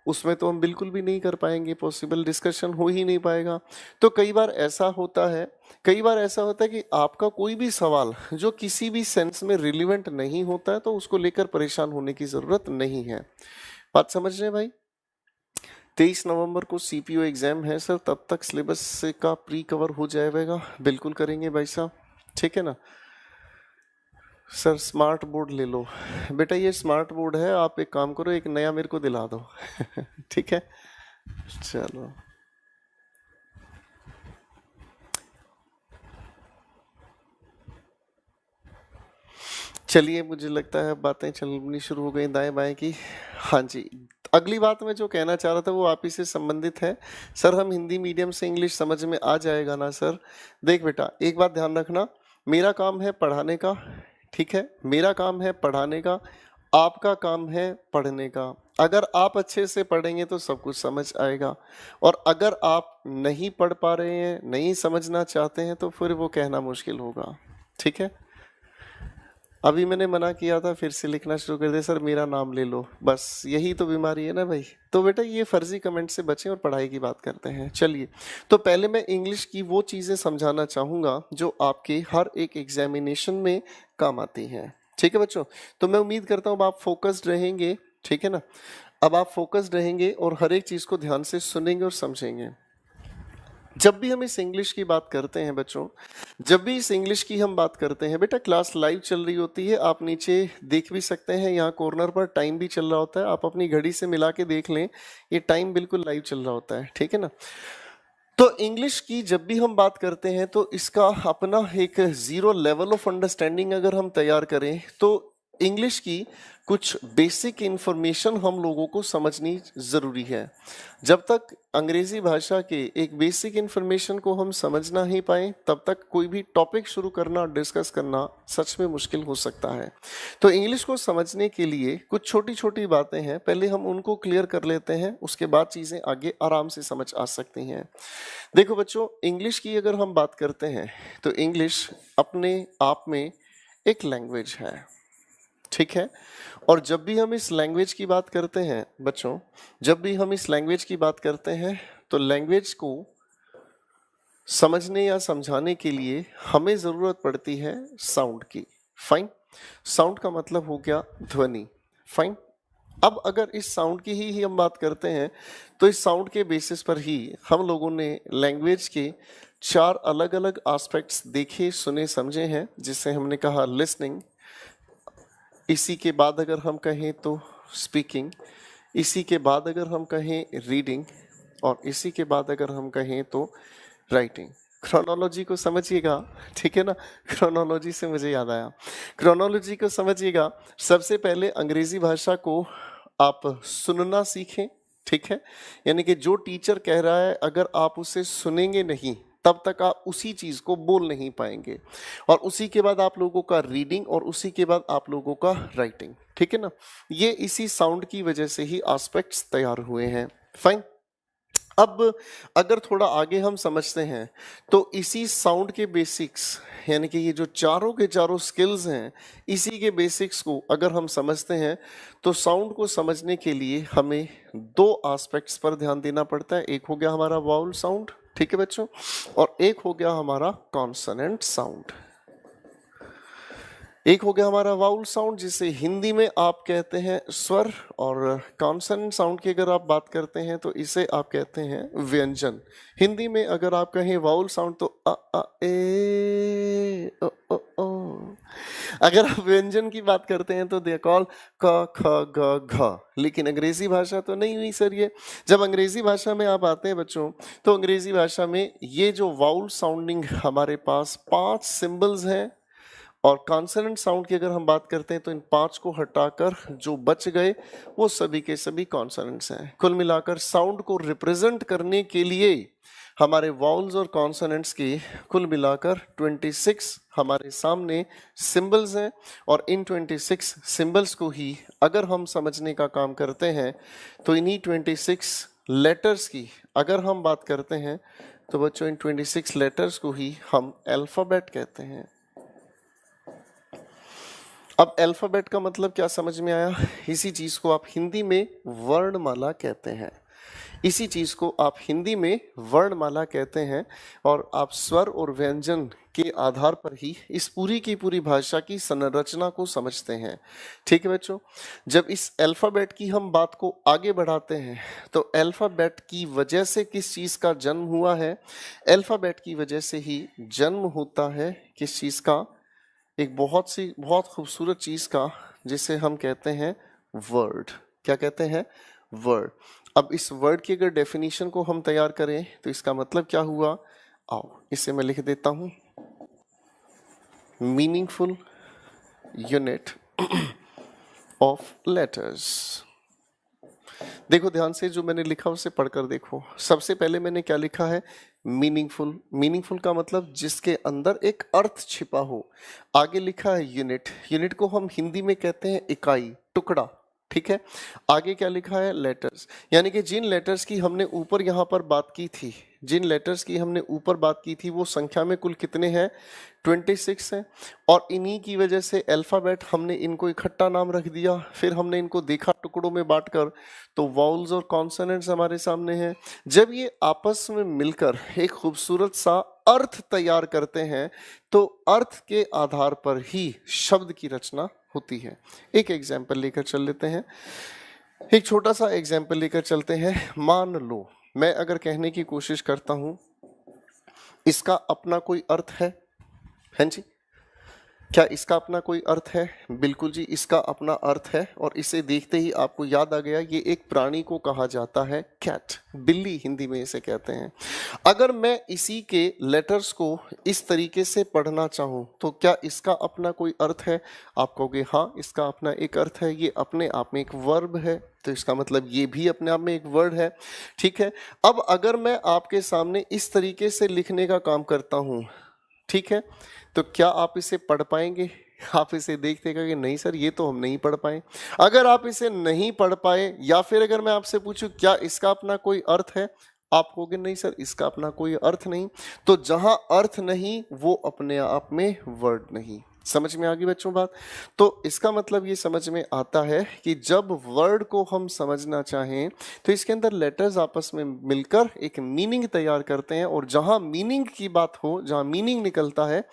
उसमें तो हम बिल्कुल भी नहीं कर पाएंगे, पॉसिबल डिस्कशन हो ही नहीं पाएगा। तो कई बार ऐसा होता है, कई बार ऐसा होता है कि आपका कोई भी सवाल जो किसी भी सेंस में रिलेवेंट नहीं होता है तो उसको लेकर परेशान होने की ज़रूरत नहीं है। बात समझ रहे हैं भाई? 23 नवंबर को सीपीओ एग्जाम है सर, तब तक सिलेबस से का प्री कवर हो जाएगा, बिल्कुल करेंगे भाई साहब। ठीक है ना सर, स्मार्ट बोर्ड ले लो बेटा, ये स्मार्ट बोर्ड है, आप एक काम करो एक नया मेरे को दिला दो ठीक है, चलो चलिए, मुझे लगता है बातें चलनी शुरू हो गई दाएं बाएं की। हाँ जी, अगली बात मैं जो कहना चाह रहा था वो आप ही से संबंधित है। सर हम हिंदी मीडियम से इंग्लिश समझ में आ जाएगा ना सर? देख बेटा, एक बात ध्यान रखना, मेरा काम है पढ़ाने का, ठीक है, मेरा काम है पढ़ाने का, आपका काम है पढ़ने का। अगर आप अच्छे से पढ़ेंगे तो सब कुछ समझ आएगा, और अगर आप नहीं पढ़ पा रहे हैं, नहीं समझना चाहते हैं, तो फिर वो कहना मुश्किल होगा, ठीक है। अभी मैंने मना किया था, फिर से लिखना शुरू कर दे, सर मेरा नाम ले लो, बस यही तो बीमारी है ना भाई। तो बेटा ये फर्जी कमेंट से बचें और पढ़ाई की बात करते हैं। चलिए, तो पहले मैं इंग्लिश की वो चीज़ें समझाना चाहूँगा जो आपके हर एक एग्जामिनेशन में काम आती हैं, ठीक है बच्चों। तो मैं उम्मीद करता हूँ अब आप फोकस्ड रहेंगे, ठीक है ना। अब आप फोकस्ड रहेंगे और हर एक चीज़ को ध्यान से सुनेंगे और समझेंगे। जब भी हम इस इंग्लिश की बात करते हैं बच्चों, जब भी इस इंग्लिश की हम बात करते हैं, बेटा क्लास लाइव चल रही होती है, आप नीचे देख भी सकते हैं, यहाँ कॉर्नर पर टाइम भी चल रहा होता है, आप अपनी घड़ी से मिला के देख लें, ये टाइम बिल्कुल लाइव चल रहा होता है, ठीक है ना। तो इंग्लिश की जब भी हम बात करते हैं तो इसका अपना एक जीरो लेवल ऑफ अंडरस्टैंडिंग अगर हम तैयार करें तो इंग्लिश की कुछ बेसिक इंफॉर्मेशन हम लोगों को समझनी ज़रूरी है। जब तक अंग्रेज़ी भाषा के एक बेसिक इंफॉर्मेशन को हम समझ ना ही पाए, तब तक कोई भी टॉपिक शुरू करना, डिस्कस करना सच में मुश्किल हो सकता है। तो इंग्लिश को समझने के लिए कुछ छोटी छोटी बातें हैं, पहले हम उनको क्लियर कर लेते हैं, उसके बाद चीज़ें आगे आराम से समझ आ सकती हैं। देखो बच्चों, इंग्लिश की अगर हम बात करते हैं तो इंग्लिश अपने आप में एक लैंग्वेज है, ठीक है। और जब भी हम इस लैंग्वेज की बात करते हैं बच्चों, जब भी हम इस लैंग्वेज की बात करते हैं तो लैंग्वेज को समझने या समझाने के लिए हमें ज़रूरत पड़ती है साउंड की। फाइन, साउंड का मतलब हो गया ध्वनि। फाइन, अब अगर इस साउंड की ही हम बात करते हैं तो इस साउंड के बेसिस पर ही हम लोगों ने लैंग्वेज के 4 अलग अलग एस्पेक्ट्स देखे, सुने, समझे हैं, जिससे हमने कहा लिसनिंग, इसी के बाद अगर हम कहें तो स्पीकिंग, इसी के बाद अगर हम कहें रीडिंग, और इसी के बाद अगर हम कहें तो राइटिंग। क्रोनोलॉजी को समझिएगा, ठीक है ना। क्रोनोलॉजी से मुझे याद आया, क्रोनोलॉजी को समझिएगा। सबसे पहले अंग्रेजी भाषा को आप सुनना सीखें, ठीक है। यानी कि जो टीचर कह रहा है अगर आप उसे सुनेंगे नहीं तब तक आप उसी चीज को बोल नहीं पाएंगे। और उसी के बाद आप लोगों का रीडिंग, और उसी के बाद आप लोगों का राइटिंग, ठीक है ना। ये इसी साउंड की वजह से ही एस्पेक्ट्स तैयार हुए हैं। फाइन, अब अगर थोड़ा आगे हम समझते हैं तो इसी साउंड के बेसिक्स, यानी कि ये जो चारों के चारों स्किल्स हैं, इसी के बेसिक्स को अगर हम समझते हैं तो साउंड को समझने के लिए हमें 2 एस्पेक्ट्स पर ध्यान देना पड़ता है। एक हो गया हमारा वाउल साउंड, ठीक है बच्चों, और एक हो गया हमारा कॉन्सोनेंट साउंड। एक हो गया हमारा वाउल साउंड, जिसे हिंदी में आप कहते हैं स्वर, और कॉन्सोनेंट साउंड की अगर आप बात करते हैं तो इसे आप कहते हैं व्यंजन। हिंदी में अगर आप कहें वाउल साउंड तो अ ए ओ ओ ओ। अगर आप व्यंजन की बात करते हैं तो दे कॉल क ख ग घ। लेकिन अंग्रेजी भाषा तो नहीं हुई सर ये। जब अंग्रेजी भाषा में आप आते हैं बच्चों, तो अंग्रेजी भाषा में ये जो वाउल साउंडिंग हमारे पास 5 सिंबल्स हैं, और कॉन्सोनेंट साउंड की अगर हम बात करते हैं तो इन 5 को हटाकर जो बच गए वो सभी के सभी कॉन्सोनेंट्स हैं। कुल मिलाकर साउंड को रिप्रेजेंट करने के लिए हमारे वाउल्स और कॉन्सोनेंट्स के कुल मिलाकर 26 हमारे सामने सिंबल्स हैं, और इन 26 सिंबल्स को ही अगर हम समझने का काम करते हैं तो इन्हीं 26 लेटर्स की अगर हम बात करते हैं तो बच्चों इन 26 लेटर्स को ही हम अल्फाबेट कहते हैं। अब अल्फाबेट का मतलब क्या समझ में आया? इसी चीज को आप हिंदी में वर्णमाला कहते हैं, इसी चीज को आप हिंदी में वर्णमाला कहते हैं, और आप स्वर और व्यंजन के आधार पर ही इस पूरी की पूरी भाषा की संरचना को समझते हैं, ठीक है बच्चों। जब इस अल्फाबेट की हम बात को आगे बढ़ाते हैं तो अल्फाबेट की वजह से किस चीज का जन्म हुआ है? अल्फाबेट की वजह से ही जन्म होता है किस चीज का? एक बहुत खूबसूरत चीज का, जिसे हम कहते हैं वर्ड। क्या कहते हैं? वर्ड। अब इस वर्ड की अगर डेफिनेशन को हम तैयार करें तो इसका मतलब क्या हुआ? आओ इसे मैं लिख देता हूं, मीनिंगफुल यूनिट ऑफ लेटर्स। देखो ध्यान से, जो मैंने लिखा उसे पढ़कर देखो। सबसे पहले मैंने क्या लिखा है? मीनिंगफुल। मीनिंगफुल का मतलब जिसके अंदर एक अर्थ छिपा हो। आगे लिखा है यूनिट। यूनिट को हम हिंदी में कहते हैं इकाई, टुकड़ा। ठीक है। आगे क्या लिखा है? लेटर्स। यानी कि जिन लेटर्स की हमने ऊपर यहाँ पर बात की थी, जिन लेटर्स की हमने ऊपर बात की थी, वो संख्या में कुल कितने हैं? 26 है। और इन्हीं की वजह से अल्फ़ाबेट हमने इनको इकट्ठा नाम रख दिया। फिर हमने इनको देखा टुकड़ों में बांटकर, तो वाउल्स और कॉन्सोनेंट्स हमारे सामने हैं। जब ये आपस में मिलकर एक खूबसूरत सा अर्थ तैयार करते हैं, तो अर्थ के आधार पर ही शब्द की रचना होती है। एक एग्जाम्पल लेकर चल लेते हैं, एक छोटा सा एग्जाम्पल लेकर चलते हैं। मान लो मैं अगर कहने की कोशिश करता हूं, इसका अपना कोई अर्थ है? हैं जी? क्या इसका अपना कोई अर्थ है? बिल्कुल जी, इसका अपना अर्थ है। और इसे देखते ही आपको याद आ गया, ये एक प्राणी को कहा जाता है कैट, बिल्ली हिंदी में इसे कहते हैं। अगर मैं इसी के लेटर्स को इस तरीके से पढ़ना चाहूँ, तो क्या इसका अपना कोई अर्थ है? आप कहोगे हाँ, इसका अपना एक अर्थ है, ये अपने आप में एक वर्ब है, तो इसका मतलब ये भी अपने आप में एक वर्ड है। ठीक है। अब अगर मैं आपके सामने इस तरीके से लिखने का काम करता हूँ, ठीक है, तो क्या आप इसे पढ़ पाएंगे? आप इसे देखते कि नहीं सर, ये तो हम नहीं पढ़ पाए। अगर आप इसे नहीं पढ़ पाए, या फिर अगर मैं आपसे पूछूं क्या इसका अपना कोई अर्थ है, आप कहोगे नहीं सर, इसका अपना कोई अर्थ नहीं। तो जहां अर्थ नहीं, वो अपने आप में वर्ड नहीं। समझ में आ गई बच्चों बात? तो इसका मतलब ये समझ में आता है कि जब वर्ड को हम समझना चाहें, तो इसके अंदर लेटर्स आपस में मिलकर एक मीनिंग तैयार करते हैं, और जहां मीनिंग की बात हो, जहां मीनिंग निकलता है,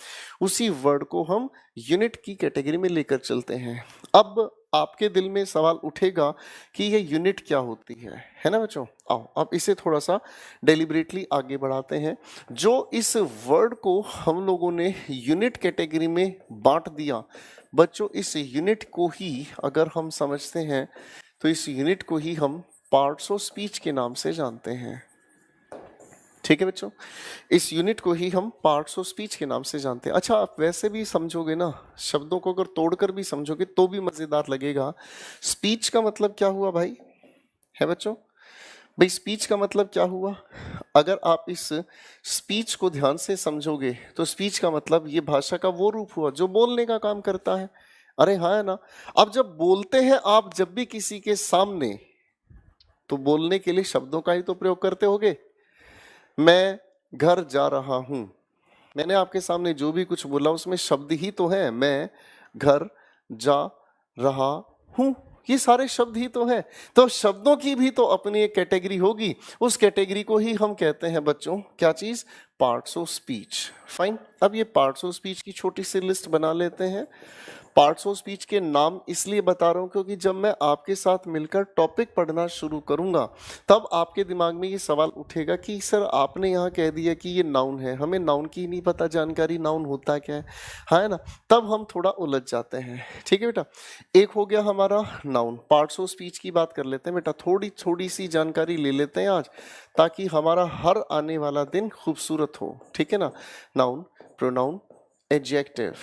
उसी वर्ड को हम यूनिट की कैटेगरी में लेकर चलते हैं। अब आपके दिल में सवाल उठेगा कि ये यूनिट क्या होती है ना बच्चों? आओ अब इसे थोड़ा सा डेलिबरेटली आगे बढ़ाते हैं। जो इस वर्ड को हम लोगों ने यूनिट कैटेगरी में बांट दिया, बच्चों इस यूनिट को ही अगर हम समझते हैं, तो इस यूनिट को ही हम पार्ट्स ऑफ स्पीच के नाम से जानते हैं। ठीक है बच्चों, इस यूनिट को ही हम पार्ट्स ऑफ स्पीच के नाम से जानते हैं। अच्छा, आप वैसे भी समझोगे ना, शब्दों को अगर तोड़कर भी समझोगे तो भी मजेदार लगेगा। स्पीच का मतलब क्या हुआ भाई? है बच्चों? भाई स्पीच का मतलब क्या हुआ? अगर आप इस स्पीच को ध्यान से समझोगे, तो स्पीच का मतलब ये भाषा का वो रूप हुआ जो बोलने का काम करता है। अरे हाँ, है ना? अब जब बोलते हैं आप, जब भी किसी के सामने, तो बोलने के लिए शब्दों का ही तो प्रयोग करते होगे। मैं घर जा रहा हूं, मैंने आपके सामने जो भी कुछ बोला उसमें शब्द ही तो है। मैं घर जा रहा हूं, ये सारे शब्द ही तो हैं। तो शब्दों की भी तो अपनी एक कैटेगरी होगी। उस कैटेगरी को ही हम कहते हैं बच्चों, क्या चीज? Parts of speech. फाइन। अब ये पार्ट्स ऑफ स्पीच की छोटी सी लिस्ट बना लेते हैं। पार्ट्स ऑफ स्पीच के नाम इसलिए बता रहा हूं क्योंकि जब मैं आपके साथ मिलकर टॉपिक पढ़ना शुरू करूंगा, तब आपके दिमाग में ये सवाल उठेगा कि सर आपने यहाँ कह दिया कि ये नाउन है, हमें नाउन की नहीं पता जानकारी, नाउन होता क्या है? हाँ, है ना? तब हम थोड़ा उलझ जाते हैं। ठीक है बेटा, एक हो गया हमारा नाउन। पार्ट्स ऑफ स्पीच की बात कर लेते हैं बेटा, थोड़ी थोड़ी सी जानकारी ले लेते हैं आज, ताकि हमारा हर आने वाला दिन खूबसूरत हो। ठीक है ना? नाउन, प्रोनाउन, एडजेक्टिव,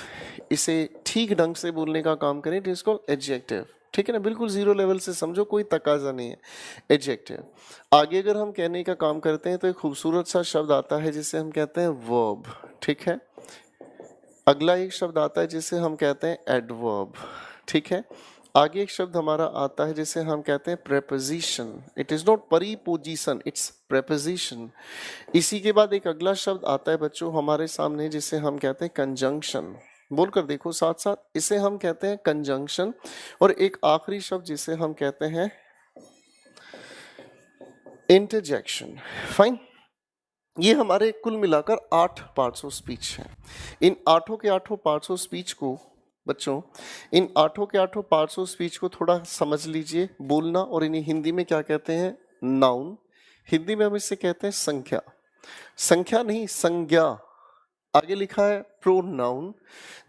इसे ठीक ढंग से बोलने का काम करें, इट इज कॉल्ड एडजेक्टिव। ठीक है ना? बिल्कुल जीरो लेवल से समझो, कोई तकाजा नहीं है। एडजेक्टिव। आगे अगर हम कहने का काम करते हैं, तो एक खूबसूरत सा शब्द आता है जिसे हम कहते हैं वर्ब। ठीक है। अगला एक शब्द आता है जिसे हम कहते हैं एडवर्ब। ठीक है। आगे एक शब्द हमारा आता है जिसे हम कहते हैं preposition. It is not preposition, it's preposition. इसी के बाद एक अगला शब्द आता है बच्चों हमारे सामने, जिसे हम कहते हैं कंजंक्शन। बोलकर देखो साथ साथ, इसे हम कहते हैं कंजंक्शन। और एक आखिरी शब्द जिसे हम कहते हैं इंटरजेक्शन। फाइन। ये हमारे कुल मिलाकर 8 पार्ट्स ऑफ स्पीच हैं। इन 8 के 8 पार्ट्स ऑफ स्पीच को बच्चों, इन 8 के 8 पार्ट्स ऑफ स्पीच को थोड़ा समझ लीजिए, बोलना। और इन्हें हिंदी में क्या कहते हैं? नाउन। हिंदी में हम इसे कहते हैं संख्या। संख्या नहीं, संज्ञा। आगे लिखा है प्रोनाउन।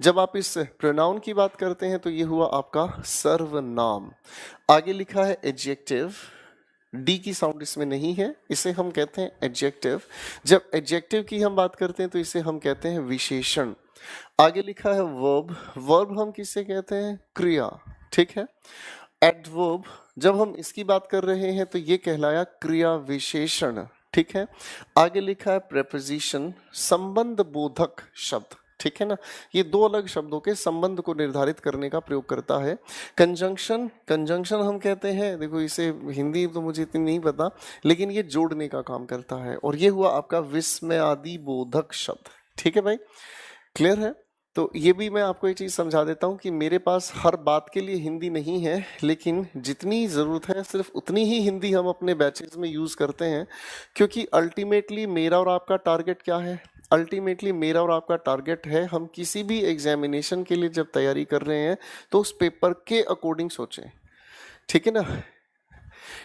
जब आप इस प्रोनाउन की बात करते हैं, तो ये हुआ आपका सर्वनाम। आगे लिखा है एडजेक्टिव। डी की साउंड इसमें नहीं है, इसे हम कहते हैं एडजेक्टिव। जब एडजेक्टिव की हम बात करते हैं, तो इसे हम कहते हैं विशेषण। आगे लिखा है वर्ब। वर्ब हम किसे कहते हैं? क्रिया। ठीक है। एडवर्ब, जब हम इसकी बात कर रहे हैं तो ये कहलाया क्रिया विशेषण, ठीक है। आगे लिखा है प्रेपोजिशन, संबंध बोधक शब्द, ठीक है ना। ये दो अलग शब्दों के संबंध को निर्धारित करने का प्रयोग करता है। कंजंक्शन, कंजंक्शन हम कहते हैं, देखो इसे हिंदी तो मुझे इतनी नहीं पता, लेकिन ये जोड़ने का काम करता है। और ये हुआ आपका विस्मयादि बोधक शब्द, ठीक है भाई, क्लियर है। तो ये भी मैं आपको एक चीज़ समझा देता हूँ कि मेरे पास हर बात के लिए हिंदी नहीं है, लेकिन जितनी ज़रूरत है सिर्फ उतनी ही हिंदी हम अपने बैचेस में यूज़ करते हैं, क्योंकि अल्टीमेटली मेरा और आपका टारगेट क्या है? अल्टीमेटली मेरा और आपका टारगेट है, हम किसी भी एग्जामिनेशन के लिए जब तैयारी कर रहे हैं तो उस पेपर के अकॉर्डिंग सोचें, ठीक है ना।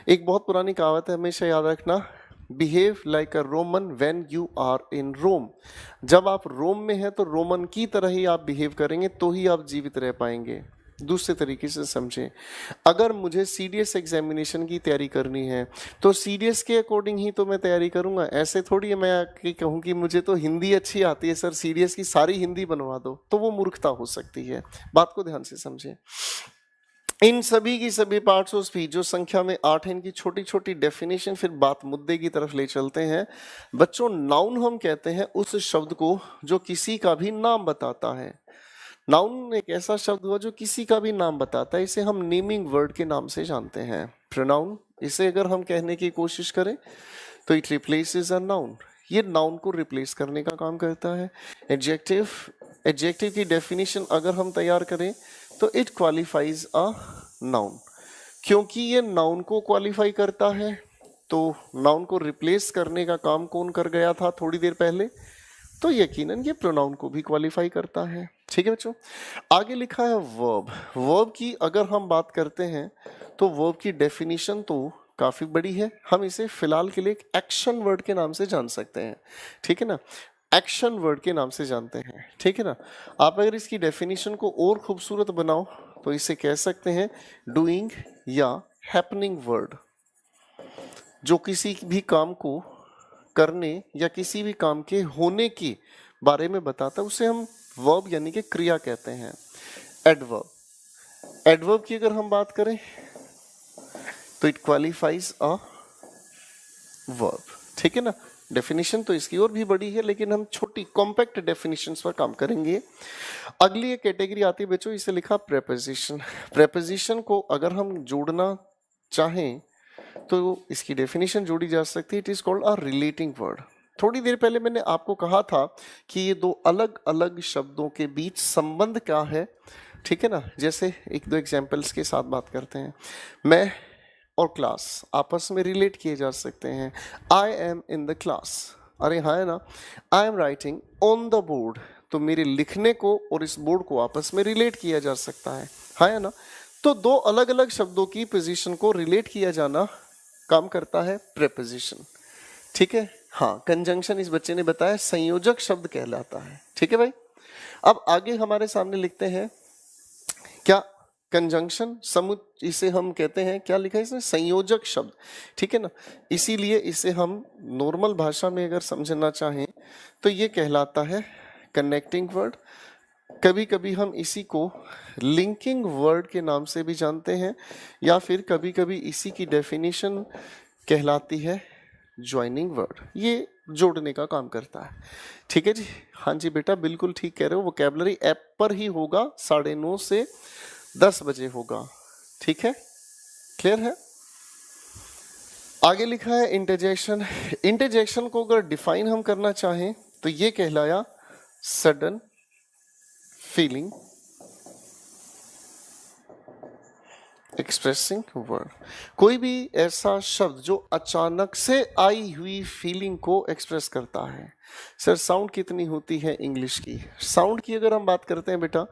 एक बहुत पुरानी कहावत है, हमेशा याद रखना, behave like a Roman when you are in Rome. जब आप रोम में हैं तो रोमन की तरह ही आप बिहेव करेंगे तो ही आप जीवित रह पाएंगे। दूसरे तरीके से समझें, अगर मुझे सीडीएस एग्जामिनेशन की तैयारी करनी है तो सीडीएस के अकॉर्डिंग ही तो मैं तैयारी करूंगा। ऐसे थोड़ी है मैं कहूँ कि मुझे तो हिंदी अच्छी आती है सर, सीडीएस की सारी हिंदी बनवा दो, तो वो मूर्खता हो सकती है। बात को ध्यान से समझें। इन सभी की सभी पार्ट्स ऑफ स्पीच जो संख्या में 8 है, इनकी छोटी छोटी डेफिनेशन, फिर बात मुद्दे की तरफ ले चलते हैं। बच्चों, नाउन हम कहते हैं उस शब्द को जो किसी का भी नाम बताता है। नाउन एक ऐसा शब्द हुआ जो किसी का भी नाम बताता है, इसे हम नेमिंग वर्ड के नाम से जानते हैं। प्रोनाउन, इसे अगर हम कहने की कोशिश करें तो इट रिप्लेसेस अ नाउन, ये नाउन को रिप्लेस करने का काम करता है। एडजेक्टिव, एडजेक्टिव की डेफिनेशन अगर हम तैयार करें तो इट क्वालिफाइज अ नाउन, क्योंकि ये नाउन को क्वालिफाई करता है। तो नाउन को रिप्लेस करने का काम कौन कर गया था थोड़ी देर पहले? तो यकीनन ये प्रोनाउन को भी क्वालिफाई करता है, ठीक है बच्चों। आगे लिखा है वर्ब। वर्ब की अगर हम बात करते हैं तो वर्ब की डेफिनेशन तो काफी बड़ी है, हम इसे फिलहाल के लिए एक एक्शन वर्ड के नाम से जान सकते हैं, ठीक है ना। एक्शन वर्ड के नाम से जानते हैं, ठीक है ना। आप अगर इसकी डेफिनेशन को और खूबसूरत बनाओ तो इसे कह सकते हैं डूइंग या हैपनिंग वर्ड, जो किसी भी काम को करने या किसी भी काम के होने के बारे में बताता है, उसे हम वर्ब यानी कि क्रिया कहते हैं। एडवर्ब, एडवर्ब की अगर हम बात करें तो इट क्वालिफाइज अ वर्ब, ठीक है ना। डेफिनेशन तो इसकी और भी बड़ी है, लेकिन हम छोटी कॉम्पैक्ट डेफिनेशंस पर काम करेंगे। अगली एक कैटेगरी आती है बच्चों, इसे लिखा प्रेपोजिशन। प्रेपोजिशन को अगर हम जोड़ना चाहें तो इसकी डेफिनेशन जोड़ी जा सकती है, it is called a relating word. थोड़ी देर पहले मैंने आपको कहा था कि ये दो अलग अलग शब्दों के बीच संबंध क्या है, ठीक है ना। जैसे एक दो एग्जांपल्स के साथ बात करते हैं। मैं और क्लास आपस में रिलेट किए जा सकते हैं। I am in the class, अरे हाँ है ना। I am writing on the board, तो मेरे लिखने को और इस बोर्ड को आपस में रिलेट किया जा सकता है, हाँ है ना। तो दो अलग अलग शब्दों की पोजीशन को रिलेट किया जाना काम करता है प्रेपोजिशन, ठीक है। हाँ, कंजंक्शन इस बच्चे ने बताया संयोजक शब्द कहलाता है, ठीक है भाई। अब आगे हमारे सामने लिखते हैं क्या, कंजंक्शन इसे हम कहते हैं, क्या लिखा है इसमें, संयोजक शब्द, ठीक है ना। इसीलिए इसे हम नॉर्मल भाषा में अगर समझना चाहें तो ये कहलाता है कनेक्टिंग वर्ड। कभी कभी हम इसी को लिंकिंग वर्ड के नाम से भी जानते हैं, या फिर कभी कभी इसी की डेफिनेशन कहलाती है ज्वाइनिंग वर्ड, ये जोड़ने का काम करता है, ठीक है जी। हाँ जी बेटा, बिल्कुल ठीक कह रहे हो, वोकैबुलरी ऐप पर ही होगा, 9:30 से 10 बजे होगा, ठीक है, क्लियर है। आगे लिखा है इंटरजेक्शन। इंटरजेक्शन को अगर डिफाइन हम करना चाहें तो ये कहलाया सडन फीलिंग एक्सप्रेसिंग वर्ड। कोई भी ऐसा शब्द जो अचानक से आई हुई फीलिंग को एक्सप्रेस करता है। सर साउंड कितनी होती है इंग्लिश की? साउंड की अगर हम बात करते हैं बेटा,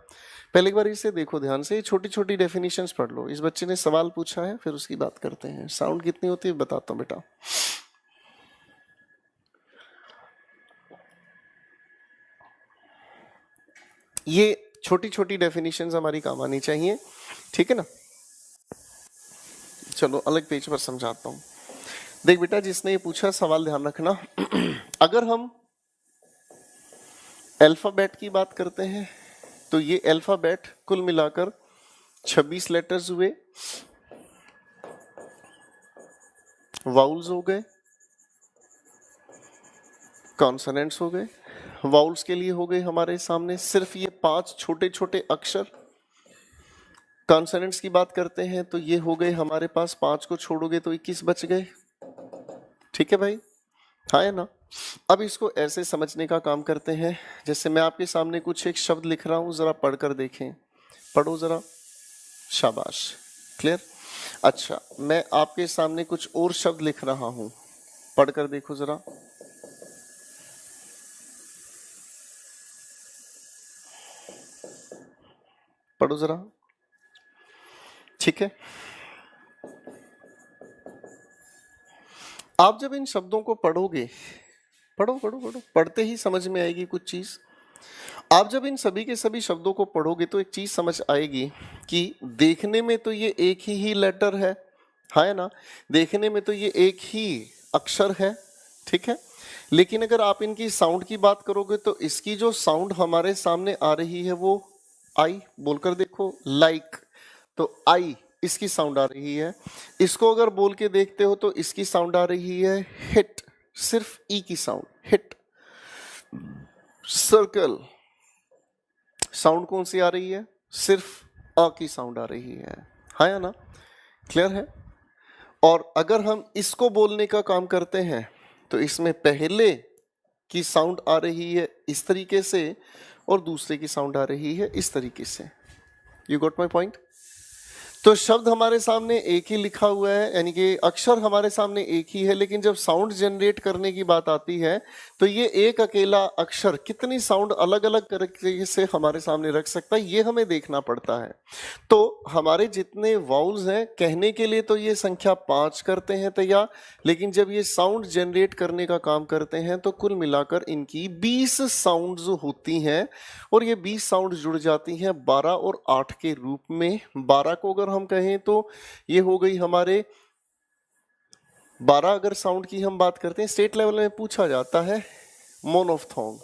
पहले एक बार इसे देखो ध्यान से, छोटी छोटी डेफिनेशंस पढ़ लो। इस बच्चे ने सवाल पूछा है, फिर उसकी बात करते हैं। साउंड कितनी होती है बताता हूँ बेटा। ये छोटी छोटी डेफिनेशंस हमारी काम आनी चाहिए, ठीक है ना। चलो अलग पेज पर समझाता हूँ। देख बेटा, जिसने ये पूछा सवाल ध्यान रखना। अगर हम अल्फाबेट की बात करते हैं तो ये अल्फाबेट कुल मिलाकर 26 लेटर्स हुए। वाउल्स हो गए, कॉन्सोनेंट्स हो गए। वाउल्स के लिए हो गए हमारे सामने सिर्फ ये 5 छोटे छोटे अक्षर। कॉन्सोनेंट्स की बात करते हैं तो ये हो गए हमारे पास, 5 को छोड़ोगे तो 21 बच गए। ठीक है भाई, हाँ है ना। अब इसको ऐसे समझने का काम करते हैं, जैसे मैं आपके सामने कुछ एक शब्द लिख रहा हूं, जरा पढ़कर देखें, पढ़ो जरा, शाबाश, क्लियर। अच्छा, मैं आपके सामने कुछ और शब्द लिख रहा हूं, पढ़कर देखो जरा। पढ़ो जरा, ठीक है। आप जब इन शब्दों को पढ़ोगे, पढ़ो पढ़ो पढ़ो, पढ़ते ही समझ में आएगी कुछ चीज। आप जब इन सभी के सभी शब्दों को पढ़ोगे तो एक चीज समझ आएगी कि देखने में तो ये एक ही लेटर है ना, देखने में तो ये एक ही अक्षर है, ठीक है। लेकिन अगर आप इनकी साउंड की बात करोगे तो इसकी जो साउंड हमारे सामने आ रही है वो आई, बोलकर देखो, लाइक, तो आई इसकी साउंड आ रही है। इसको अगर बोल के देखते हो तो इसकी साउंड आ रही है हिट, सिर्फ ई की साउंड, हिट। सर्कल, साउंड कौन सी आ रही है, सिर्फ अ की साउंड आ रही है, हाँ या ना, क्लियर है। और अगर हम इसको बोलने का काम करते हैं तो इसमें पहले की साउंड आ रही है इस तरीके से और दूसरे की साउंड आ रही है इस तरीके से। You got my point. तो शब्द हमारे सामने एक ही लिखा हुआ है, यानी कि अक्षर हमारे सामने एक ही है, लेकिन जब साउंड जनरेट करने की बात आती है तो ये एक अकेला अक्षर कितनी साउंड अलग अलग तरीके से हमारे सामने रख सकता है, ये हमें देखना पड़ता है। तो हमारे जितने वाउल्स हैं, कहने के लिए तो ये संख्या 5 करते हैं तैयार, लेकिन जब ये साउंड जनरेट करने का काम करते हैं तो कुल मिलाकर इनकी 20 साउंड्स होती हैं, और ये 20 साउंड जुड़ जाती हैं 12 और 8 के रूप में। 12 को अगर हम कहें तो ये हो गई हमारे 12, अगर साउंड की हम बात करते हैं, स्टेट लेवल में पूछा जाता है मोनोफ्थोंग।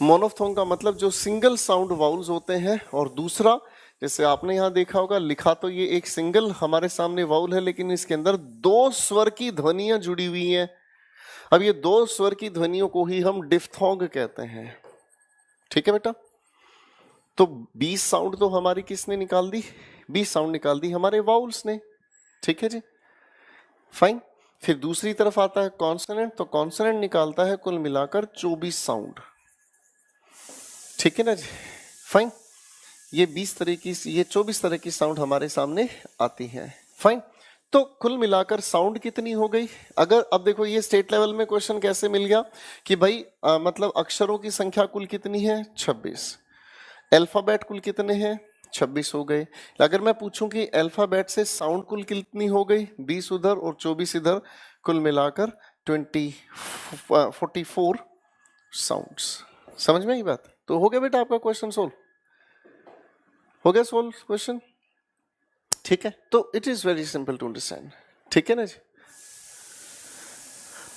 मोनोफ्थोंग का मतलब जो सिंगल साउंड वाउल्स होते हैं, और दूसरा जैसे आपने यहां देखा होगा लिखा तो ये एक सिंगल हमारे सामने वाउल है, लेकिन इसके अंदर 2 स्वर की ध्वनियां जुड़ी हुई हैं। अब ये 2 स्वर की ध्वनियों को ही हम डिफ्थोंग कहते हैं, ठीक है बेटा। तो 20 साउंड तो हमारी किसने निकाल दी, 20 साउंड निकाल दी हमारे वाउल्स ने, ठीक है जी, फाइन। फिर दूसरी तरफ आता है कॉन्सोनेंट, तो कॉन्सोनेंट निकालता है कुल मिलाकर 24 साउंड, ठीक है ना जी, फाइन। ये 20 तरह की, ये 24 तरह की साउंड हमारे सामने आती है, फाइन। तो कुल मिलाकर साउंड कितनी हो गई। अगर अब देखो ये स्टेट लेवल में क्वेश्चन कैसे मिल गया कि भाई मतलब अक्षरों की संख्या कुल कितनी है, 26, अल्फाबेट कुल कितने हैं, 26 हो गए। अगर मैं पूछूं कि अल्फाबेट से साउंड कुल कितनी हो गई, 20 उधर और 24 इधर, कुल मिलाकर 44 साउंड्स। समझ में आई बात। तो हो गया बेटा आपका क्वेश्चन सोल्व, हो गया सोल्व क्वेश्चन, ठीक है। तो it is very simple to understand, ठीक है ना जी।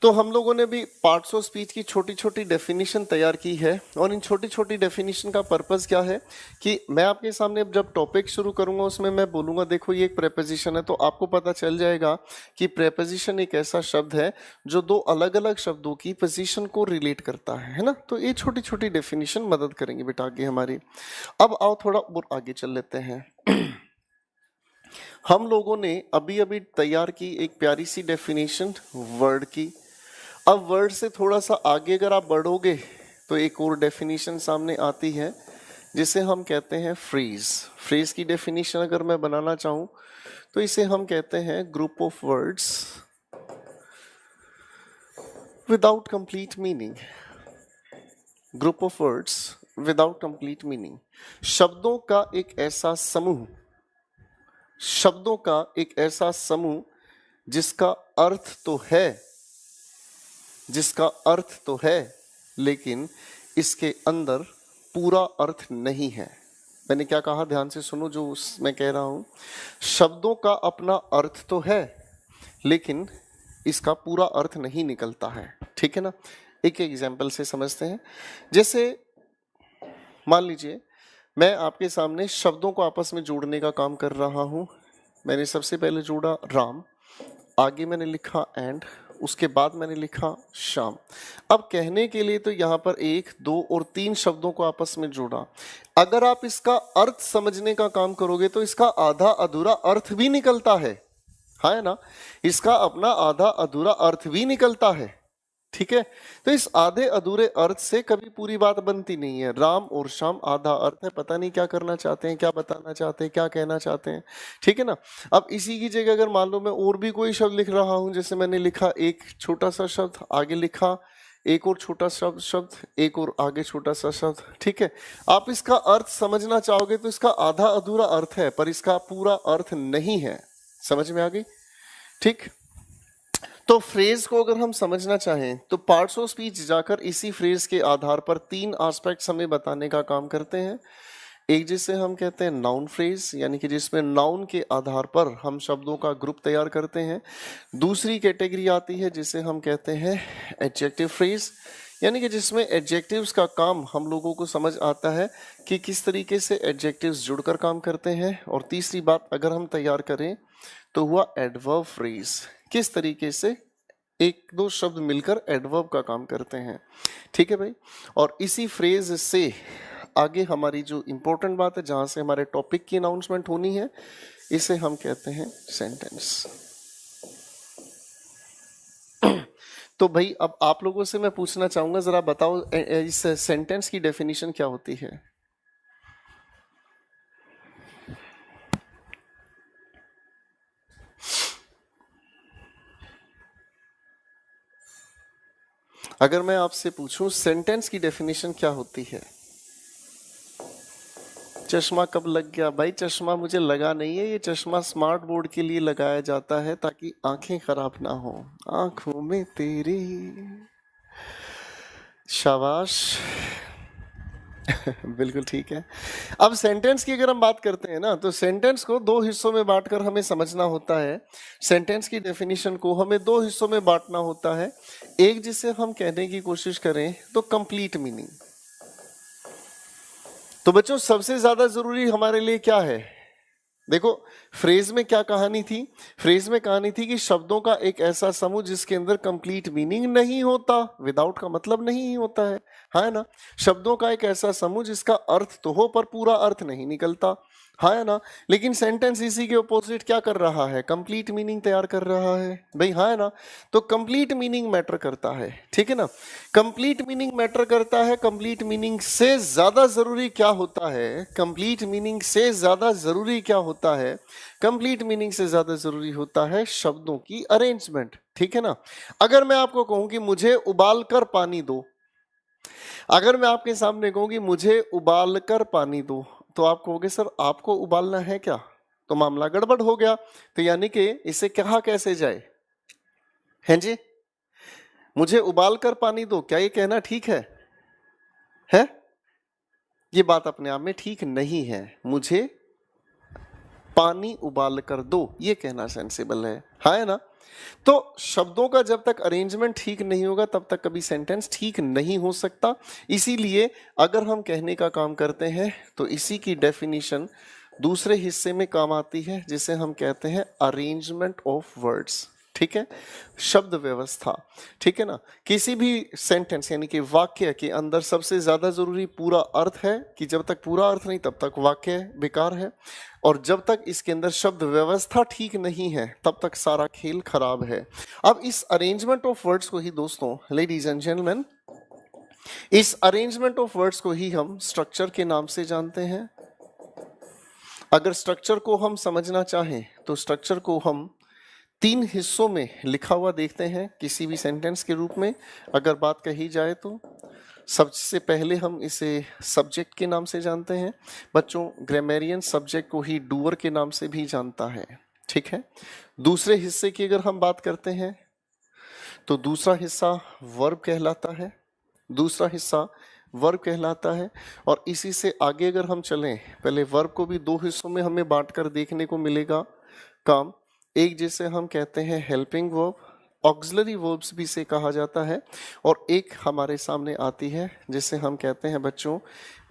तो हम लोगों ने भी पार्ट्स ऑफ स्पीच की छोटी छोटी डेफिनेशन तैयार की है, और इन छोटी छोटी डेफिनेशन का पर्पस क्या है कि मैं आपके सामने जब टॉपिक शुरू करूंगा उसमें मैं बोलूंगा देखो ये एक प्रेपोजिशन है, तो आपको पता चल जाएगा कि प्रेपोजिशन एक ऐसा शब्द है जो 2 अलग अलग शब्दों की पोजीशन को रिलेट करता है ना। तो ये छोटी छोटी डेफिनेशन मदद करेंगे बेटा आगे हमारी। अब आओ थोड़ा और आगे चल लेते हैं। हम लोगों ने अभी अभी तैयार की एक प्यारी सी डेफिनेशन वर्ड की। अब वर्ड से थोड़ा सा आगे अगर आप बढ़ोगे तो एक और डेफिनेशन सामने आती है जिसे हम कहते हैं फ्रेज। फ्रेज की डेफिनेशन अगर मैं बनाना चाहूं तो इसे हम कहते हैं group of words without complete meaning. Group of words without complete meaning, शब्दों का एक ऐसा समूह, शब्दों का एक ऐसा समूह जिसका अर्थ तो है, जिसका अर्थ तो है लेकिन इसके अंदर पूरा अर्थ नहीं है। मैंने क्या कहा, ध्यान से सुनो जो मैं कह रहा हूं। शब्दों का अपना अर्थ तो है लेकिन इसका पूरा अर्थ नहीं निकलता है, ठीक है ना। एक एग्जाम्पल से समझते हैं। जैसे मान लीजिए मैं आपके सामने शब्दों को आपस में जोड़ने का काम कर रहा हूं। मैंने सबसे पहले जोड़ा राम, आगे मैंने लिखा एंड, उसके बाद मैंने लिखा शाम। अब कहने के लिए तो यहाँ पर 1, 2 और 3 शब्दों को आपस में जोड़ा। अगर आप इसका अर्थ समझने का काम करोगे तो इसका आधा अधूरा अर्थ भी निकलता है ना, इसका अपना आधा अधूरा अर्थ भी निकलता है। ठीक है, तो इस आधे अधूरे अर्थ से कभी पूरी बात बनती नहीं है। राम और श्याम आधा अर्थ है, पता नहीं क्या करना चाहते हैं, क्या बताना चाहते हैं, क्या कहना चाहते हैं। ठीक है ना। अब इसी की जगह अगर मान लो मैं और भी कोई शब्द लिख रहा हूं, जैसे मैंने लिखा एक छोटा सा शब्द, आगे लिखा एक और छोटा शब्द, एक और आगे छोटा सा शब्द। ठीक है, आप इसका अर्थ समझना चाहोगे तो इसका आधा अधूरा अर्थ है, पर इसका पूरा अर्थ नहीं है। समझ में आ गई? ठीक, तो फ्रेज को अगर हम समझना चाहें तो पार्ट्स ऑफ स्पीच जाकर इसी फ्रेज के आधार पर 3 एस्पेक्ट्स हमें बताने का काम करते हैं। एक जिसे हम कहते हैं नाउन फ्रेज, यानी कि जिसमें नाउन के आधार पर हम शब्दों का ग्रुप तैयार करते हैं। दूसरी कैटेगरी आती है जिसे हम कहते हैं एडजेक्टिव फ्रेज, यानी कि जिसमें एडजेक्टिव्स का काम हम लोगों को समझ आता है कि किस तरीके से एडजेक्टिव्स जुड़कर काम करते हैं। और तीसरी बात अगर हम तैयार करें तो हुआ एडवर्ब फ्रेज, किस तरीके से एक दो शब्द मिलकर एडवर्ब का काम करते हैं। ठीक है भाई, और इसी फ्रेज से आगे हमारी जो इंपॉर्टेंट बात है, जहां से हमारे टॉपिक की अनाउंसमेंट होनी है, इसे हम कहते हैं सेंटेंस। तो भाई अब आप लोगों से मैं पूछना चाहूंगा, जरा बताओ इस सेंटेंस की डेफिनेशन क्या होती है? अगर मैं आपसे पूछूं सेंटेंस की डेफिनेशन क्या होती है? चश्मा कब लग गया? भाई चश्मा मुझे लगा नहीं है, ये चश्मा स्मार्ट बोर्ड के लिए लगाया जाता है ताकि आंखें खराब ना हो। आंखों में तेरी, शाबाश। बिल्कुल ठीक है। अब सेंटेंस की अगर हम बात करते हैं ना, तो सेंटेंस को 2 हिस्सों में बांटकर हमें समझना होता है। सेंटेंस की डेफिनेशन को हमें 2 हिस्सों में बांटना होता है। एक जिसे हम कहने की कोशिश करें तो कंप्लीट मीनिंग। तो बच्चों सबसे ज्यादा जरूरी हमारे लिए क्या है? देखो फ्रेज में क्या कहानी थी? फ्रेज में कहानी थी कि शब्दों का एक ऐसा समूह जिसके अंदर कंप्लीट मीनिंग नहीं होता, विदाउट का मतलब नहीं होता है ना। शब्दों का एक ऐसा समूह जिसका अर्थ तो हो पर पूरा अर्थ नहीं निकलता, है ना। लेकिन सेंटेंस इसी के ऑपोजिट क्या कर रहा है? कंप्लीट मीनिंग तैयार कर रहा है भाई, है ना। तो कंप्लीट मीनिंग मैटर करता है, ठीक है ना। कंप्लीट मीनिंग मैटर करता है। कंप्लीट मीनिंग से ज्यादा जरूरी क्या होता है? कंप्लीट मीनिंग से ज्यादा जरूरी क्या होता है? कंप्लीट मीनिंग से ज्यादा जरूरी होता है शब्दों की अरेंजमेंट, ठीक है ना। अगर मैं आपको कहूं कि मुझे उबाल कर पानी दो, अगर मैं आपके सामने कहूं कि मुझे उबाल कर पानी दो, तो आप कहोगे सर आपको उबालना है क्या? तो मामला गड़बड़ हो गया। तो यानी कि इसे कहा कैसे जाए? हैं जी, मुझे उबाल कर पानी दो, क्या ये कहना ठीक है? ये बात अपने आप में ठीक नहीं है। मुझे पानी उबाल कर दो, ये कहना सेंसिबल है ना। तो शब्दों का जब तक अरेंजमेंट ठीक नहीं होगा तब तक कभी सेंटेंस ठीक नहीं हो सकता। इसीलिए अगर हम कहने का काम करते हैं तो इसी की डेफिनेशन दूसरे हिस्से में काम आती है, जिसे हम कहते हैं अरेंजमेंट ऑफ वर्ड्स, ठीक है, शब्द व्यवस्था, ठीक है ना। किसी भी सेंटेंस यानी कि वाक्य के अंदर सबसे ज्यादा जरूरी पूरा अर्थ है, कि जब तक पूरा अर्थ नहीं तब तक वाक्य बेकार है, और जब तक इसके अंदर शब्द व्यवस्था ठीक नहीं है तब तक सारा खेल खराब है। अब इस अरेंजमेंट ऑफ वर्ड्स को ही दोस्तों, लेडीज एंड जेंटलमैन, इस अरेंजमेंट ऑफ वर्ड्स को ही हम स्ट्रक्चर के नाम से जानते हैं। अगर स्ट्रक्चर को हम समझना चाहें तो स्ट्रक्चर को हम 3 हिस्सों में लिखा हुआ देखते हैं किसी भी सेंटेंस के रूप में। अगर बात कही जाए तो सबसे पहले हम इसे सब्जेक्ट के नाम से जानते हैं। बच्चों ग्रामेरियन सब्जेक्ट को ही डूअर के नाम से भी जानता है, ठीक है। दूसरे हिस्से की अगर हम बात करते हैं तो दूसरा हिस्सा वर्ब कहलाता है, दूसरा हिस्सा वर्ब कहलाता है। और इसी से आगे अगर हम चलें, पहले वर्ब को भी 2 हिस्सों में हमें बांटकर देखने को मिलेगा काम। एक जिसे हम कहते हैं हेल्पिंग वर्ब, ऑक्सिलरी वर्ब्स भी से कहा जाता है, और एक हमारे सामने आती है जिसे हम कहते हैं बच्चों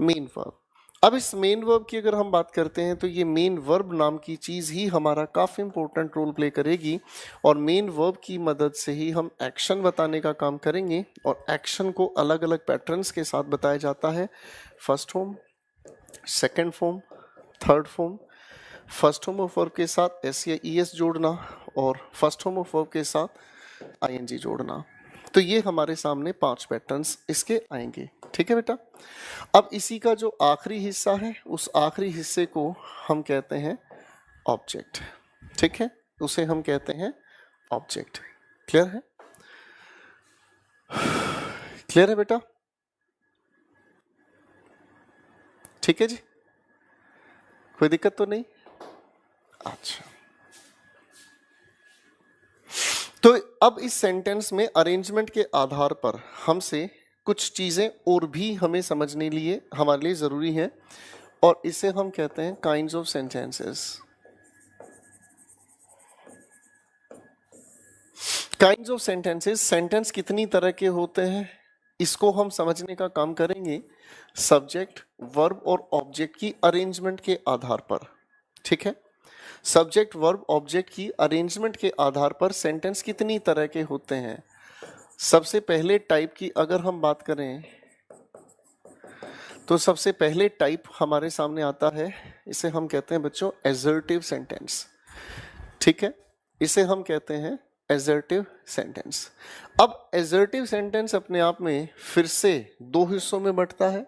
मेन वर्ब। अब इस मेन वर्ब की अगर हम बात करते हैं तो ये मेन वर्ब नाम की चीज ही हमारा काफी इंपॉर्टेंट रोल प्ले करेगी, और मेन वर्ब की मदद से ही हम एक्शन बताने का काम करेंगे, और एक्शन को अलग अलग पैटर्न्स के साथ बताया जाता है। First form, second form, third form, first form of verb के साथ एस या ई एस जोड़ना, और फर्स्ट फॉर्म ऑफ वर्ब के साथ आई एन जी जोड़ना। तो ये हमारे सामने 5 पैटर्न्स इसके आएंगे। ठीक है बेटा। अब इसी का जो आखिरी हिस्सा है, उस आखिरी हिस्से को हम कहते हैं ऑब्जेक्ट। ठीक है, उसे हम कहते हैं ऑब्जेक्ट। क्लियर है? क्लियर है बेटा? ठीक है जी, कोई दिक्कत तो नहीं? अच्छा, तो अब इस सेंटेंस में अरेंजमेंट के आधार पर हमसे कुछ चीजें और भी हमें समझने लिए हमारे लिए जरूरी है, और इसे हम कहते हैं kinds of sentences. Kinds of sentences, sentence कितनी तरह के होते हैं इसको हम समझने का काम करेंगे सब्जेक्ट, वर्ब और ऑब्जेक्ट की अरेंजमेंट के आधार पर। ठीक है, सब्जेक्ट, वर्ब, ऑब्जेक्ट की अरेंजमेंट के आधार पर सेंटेंस कितनी तरह के होते हैं। सबसे पहले टाइप की अगर हम बात करें तो सबसे पहले टाइप हमारे सामने आता है, इसे हम कहते हैं बच्चों एसर्टिव सेंटेंस। ठीक है, इसे हम कहते हैं एसर्टिव सेंटेंस। अब एसर्टिव सेंटेंस अपने आप में फिर से 2 हिस्सों में बंटता है।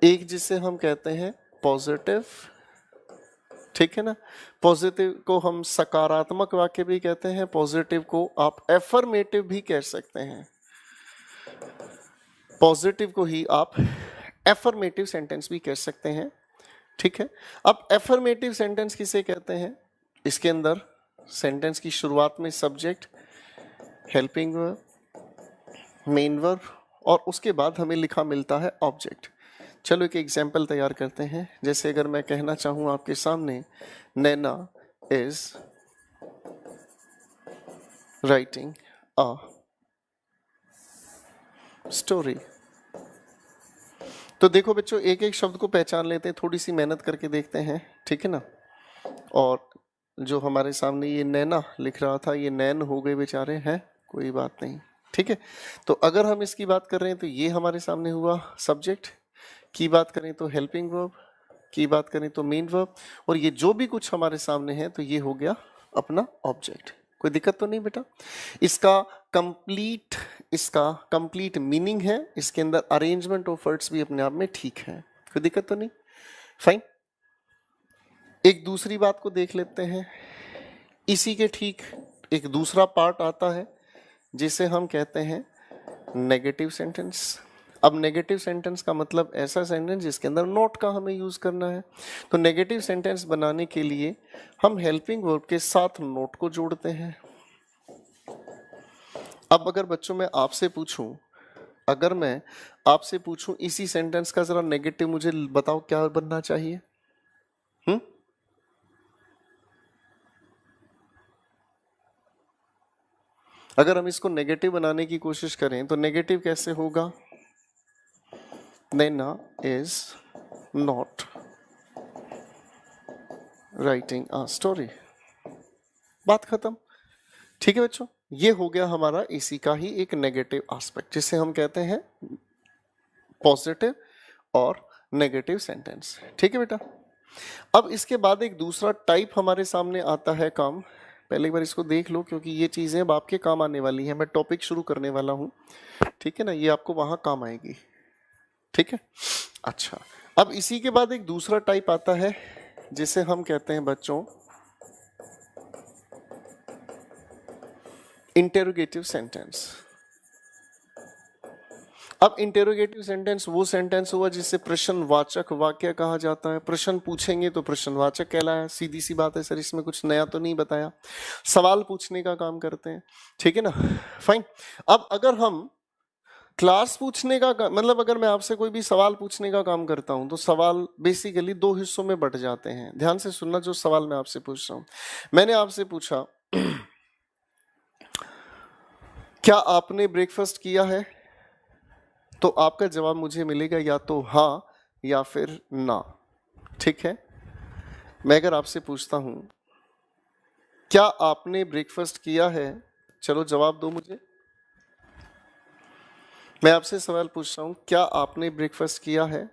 एक जिसे हम कहते हैं पॉजिटिव, ठीक है ना, पॉजिटिव को हम सकारात्मक वाक्य भी कहते हैं, पॉजिटिव को आप एफर्मेटिव भी कह सकते हैं, पॉजिटिव को ही आप एफर्मेटिव सेंटेंस भी कह सकते हैं। ठीक है, अब एफर्मेटिव सेंटेंस किसे कहते हैं, इसके अंदर सेंटेंस की शुरुआत में subject, helping verb, main verb, और उसके बाद हमें लिखा मिलता है ऑब्जेक्ट। चलो एक एग्जाम्पल तैयार करते हैं। जैसे अगर मैं कहना चाहूँ आपके सामने, नैना इज राइटिंग अ स्टोरी। तो देखो बच्चों, एक एक शब्द को पहचान लेते हैं, थोड़ी सी मेहनत करके देखते हैं। ठीक है ना, और जो हमारे सामने ये नैना लिख रहा था, ये नैन हो गए बेचारे हैं, कोई बात नहीं। ठीक है, तो अगर हम इसकी बात कर रहे हैं तो ये हमारे सामने हुआ सब्जेक्ट, की बात करें तो हेल्पिंग वर्ब, की बात करें तो मेन वर्ब, और ये जो भी कुछ हमारे सामने है तो ये हो गया अपना ऑब्जेक्ट। कोई दिक्कत तो नहीं बेटा? इसका कंप्लीट मीनिंग है, इसके अंदर अरेंजमेंट ऑफ वर्ड्स भी अपने आप में ठीक है, कोई दिक्कत तो नहीं? फाइन। एक दूसरी बात को देख लेते हैं। इसी के ठीक एक दूसरा पार्ट आता है जिसे हम कहते हैं नेगेटिव सेंटेंस। अब नेगेटिव सेंटेंस का मतलब ऐसा सेंटेंस जिसके अंदर नॉट का हमें यूज करना है। तो नेगेटिव सेंटेंस बनाने के लिए हम हेल्पिंग वर्ब के साथ नॉट को जोड़ते हैं। अब अगर बच्चों मैं आपसे पूछूं, अगर मैं आपसे पूछूं इसी सेंटेंस का जरा नेगेटिव मुझे बताओ क्या बनना चाहिए? अगर हम इसको नेगेटिव बनाने की कोशिश करें तो नेगेटिव कैसे होगा? Naina is not writing a story. बात खत्म। ठीक है बच्चों, ये हो गया हमारा इसी का ही एक नेगेटिव एस्पेक्ट जिसे हम कहते हैं पॉजिटिव और नेगेटिव सेंटेंस। ठीक है बेटा। अब इसके बाद एक दूसरा टाइप हमारे सामने आता है काम। पहले एक बार इसको देख लो क्योंकि ये चीजें अब आपके काम आने वाली हैं। मैं टॉपिक शुरू करने वाला हूं, ठीक है ना, ये आपको वहां काम आएगी। ठीक है, अच्छा। अब इसी के बाद एक दूसरा टाइप आता है जिसे हम कहते हैं बच्चों इंटेरोगेटिव सेंटेंस। अब इंटेरोगेटिव सेंटेंस वो सेंटेंस हुआ जिसे प्रश्नवाचक वाक्य कहा जाता है। प्रश्न पूछेंगे तो प्रश्नवाचक कहलाया। सीधी सी बात है सर, इसमें कुछ नया तो नहीं बताया। सवाल पूछने का काम करते हैं, ठीक है ना, फाइन। अब अगर हम क्लास पूछने का मतलब अगर मैं आपसे कोई भी सवाल पूछने का काम करता हूं तो सवाल बेसिकली 2 हिस्सों में बंट जाते हैं। ध्यान से सुनना जो सवाल मैं आपसे पूछ रहा हूं। मैंने आपसे पूछा क्या आपने ब्रेकफास्ट किया है, तो आपका जवाब मुझे मिलेगा या तो हाँ या फिर ना। ठीक है, मैं अगर आपसे पूछता हूं क्या आपने ब्रेकफास्ट किया है, चलो जवाब दो मुझे। मैं आपसे सवाल पूछ रहा हूं क्या आपने ब्रेकफास्ट किया है,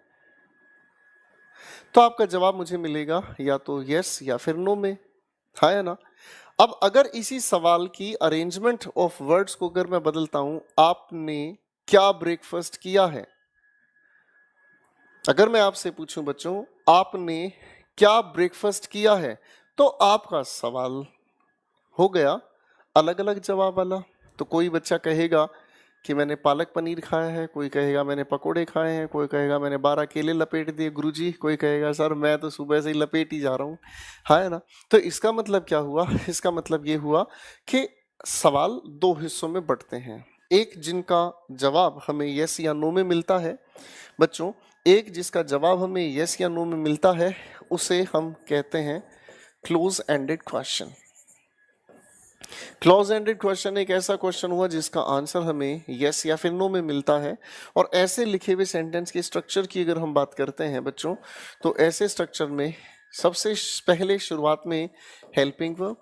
तो आपका जवाब मुझे मिलेगा या तो यस या फिर नो में, हाँ या ना। अब अगर इसी सवाल की अरेंजमेंट ऑफ वर्ड्स को अगर मैं बदलता हूं, आपने क्या ब्रेकफास्ट किया है, अगर मैं आपसे पूछूं बच्चों आपने क्या ब्रेकफास्ट किया है, तो आपका सवाल हो गया अलग अलग जवाब वाला। तो कोई बच्चा कहेगा कि मैंने पालक पनीर खाया है, कोई कहेगा मैंने पकोड़े खाए हैं, कोई कहेगा मैंने 12 केले लपेट दिए गुरुजी, कोई कहेगा सर मैं तो सुबह से ही लपेट ही जा रहा हूँ, है ना। तो इसका मतलब क्या हुआ, इसका मतलब ये हुआ कि सवाल दो हिस्सों में बंटते हैं, एक जिनका जवाब हमें यस या नो में मिलता है बच्चों, एक जिसका जवाब हमें यस या नो में मिलता है उसे हम कहते हैं close ended question. Close ended question एक ऐसा क्वेश्चन हुआ जिसका आंसर हमें यस या फिर नो में मिलता है। और ऐसे लिखे हुए सेंटेंस के स्ट्रक्चर की अगर हम बात करते हैं बच्चों, तो ऐसे स्ट्रक्चर में सबसे पहले शुरुआत में helping verb,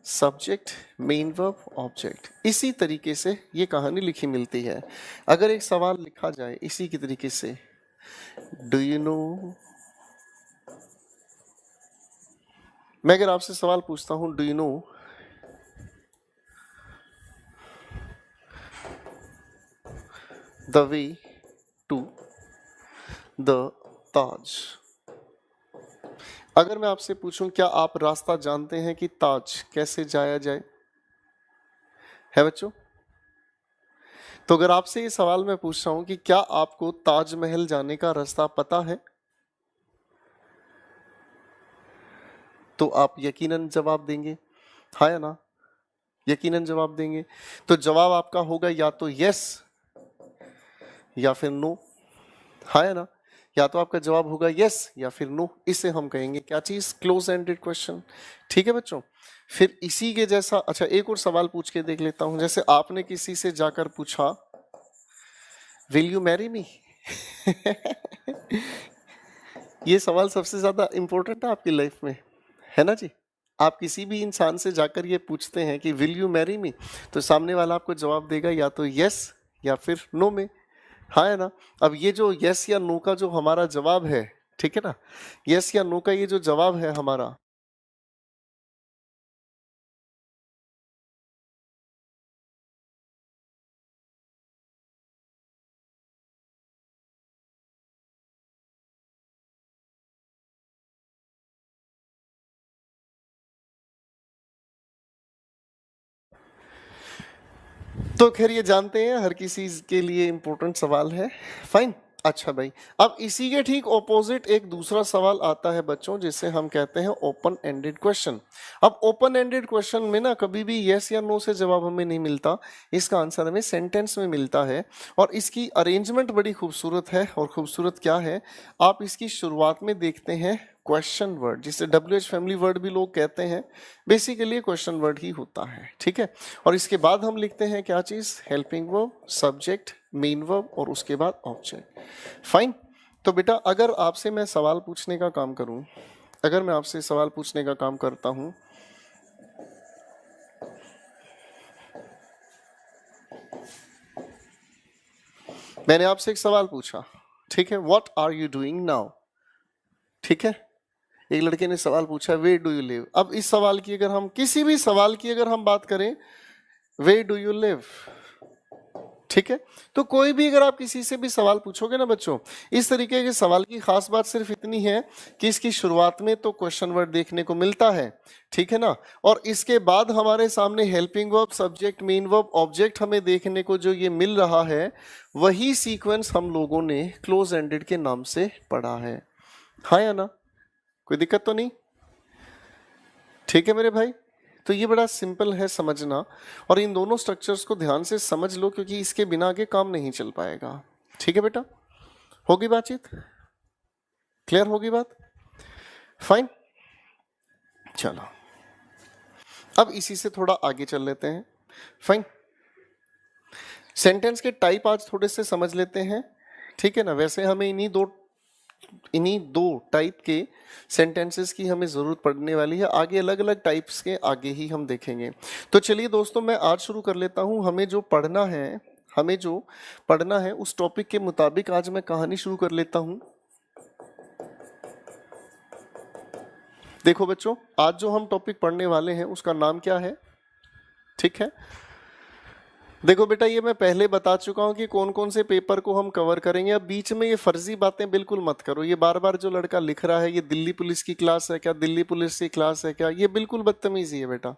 subject, main verb, object, इसी तरीके से ये कहानी लिखी मिलती है। अगर एक सवाल लिखा जाए इसी की तरीके से, डू यू नो, मैं अगर आपसे सवाल पूछता हूं do you know the way to the Taj, अगर मैं आपसे पूछूं क्या आप रास्ता जानते हैं कि ताज कैसे जाया जाए, है बच्चों। तो अगर आपसे ये सवाल मैं पूछ रहा हूं कि क्या आपको ताजमहल जाने का रास्ता पता है, तो आप यकीनन जवाब देंगे, हाँ या ना, यकीनन जवाब देंगे। तो जवाब आपका होगा या तो यस या फिर नो, हाँ या ना, या तो आपका जवाब होगा यस या फिर नो। इसे हम कहेंगे क्या चीज, क्लोज एंडेड क्वेश्चन। ठीक है बच्चों, फिर इसी के जैसा अच्छा एक और सवाल पूछ के देख लेता हूं। जैसे आपने किसी से जाकर पूछा विल यू मैरी मी, ये सवाल सबसे ज्यादा इंपॉर्टेंट है आपकी लाइफ में, है ना जी। आप किसी भी इंसान से जाकर ये पूछते हैं कि विल यू मैरी मी, तो सामने वाला आपको जवाब देगा या तो यस या फिर नो में, हाँ है ना। अब ये जो यस या नो का जो हमारा जवाब है, ठीक है ना, यस या नो का ये जो जवाब है हमारा, तो खैर ये जानते हैं हर किसी के लिए इंपॉर्टेंट सवाल है, फाइन। अच्छा भाई, अब इसी के ठीक ऑपोजिट एक दूसरा सवाल आता है बच्चों जिसे हम कहते हैं ओपन एंडेड क्वेश्चन। अब ओपन एंडेड क्वेश्चन में ना कभी भी यस या नो से जवाब हमें नहीं मिलता, इसका आंसर हमें सेंटेंस में मिलता है। और इसकी अरेंजमेंट बड़ी खूबसूरत है, और खूबसूरत क्या है, आप इसकी शुरुआत में देखते हैं क्वेश्चन वर्ड, जिसे WH फैमिली वर्ड भी लोग कहते हैं, बेसिकली क्वेश्चन वर्ड ही होता है, ठीक है। और इसके बाद हम लिखते हैं क्या चीज, helping verb, subject, main verb और उसके बाद ऑब्जेक्ट, फाइन। तो बेटा अगर आपसे मैं सवाल पूछने का काम करूं, अगर मैं आपसे सवाल पूछने का काम करता हूं, मैंने आपसे एक सवाल पूछा, ठीक है, what are you doing now, ठीक है। एक लड़के ने सवाल पूछा वे डू यू लिव। अब इस सवाल की अगर हम किसी भी सवाल की अगर हम बात करें, वे डू यू लिव, ठीक है। तो कोई भी अगर आप किसी से भी सवाल पूछोगे ना बच्चों, इस तरीके के सवाल की खास बात सिर्फ इतनी है कि इसकी शुरुआत में तो क्वेश्चन वर्ड देखने को मिलता है, ठीक है ना, और इसके बाद हमारे सामने helping verb, subject, main verb, object हमें देखने को जो ये मिल रहा है, वही सीक्वेंस हम लोगों ने क्लोज एंडेड के नाम से पढ़ा है, हाँ या ना, कोई दिक्कत तो नहीं, ठीक है मेरे भाई। तो ये बड़ा सिंपल है समझना, और इन दोनों स्ट्रक्चर्स को ध्यान से समझ लो क्योंकि इसके बिना आगे काम नहीं चल पाएगा, ठीक है बेटा। होगी बातचीत, क्लियर होगी बात, फाइन। चलो अब इसी से थोड़ा आगे चल लेते हैं, फाइन। सेंटेंस के टाइप आज थोड़े से समझ लेते हैं, ठीक है ना। वैसे हमें इन्हीं दो इन्हीं 2 टाइप के सेंटेंसेस की हमें ज़रूरत पड़ने वाली है। आगे अलग अलग टाइप्स के आगे ही हम देखेंगे। तो चलिए दोस्तों, मैं आज शुरू कर लेता हूँ। हमें जो पढ़ना है उस टॉपिक के मुताबिक आज मैं कहानी शुरू कर लेता हूँ। देखो बच्चों, आज जो हम टॉपिक पढ़ने वाले हैं उसका नाम क्या है? ठीक है, देखो बेटा, ये मैं पहले बता चुका हूं कि कौन कौन से पेपर को हम कवर करेंगे। अब बीच में ये फर्जी बातें बिल्कुल मत करो। ये बार बार जो लड़का लिख रहा है ये दिल्ली पुलिस की क्लास है क्या, दिल्ली पुलिस की क्लास है क्या, ये बिल्कुल बदतमीजी है बेटा।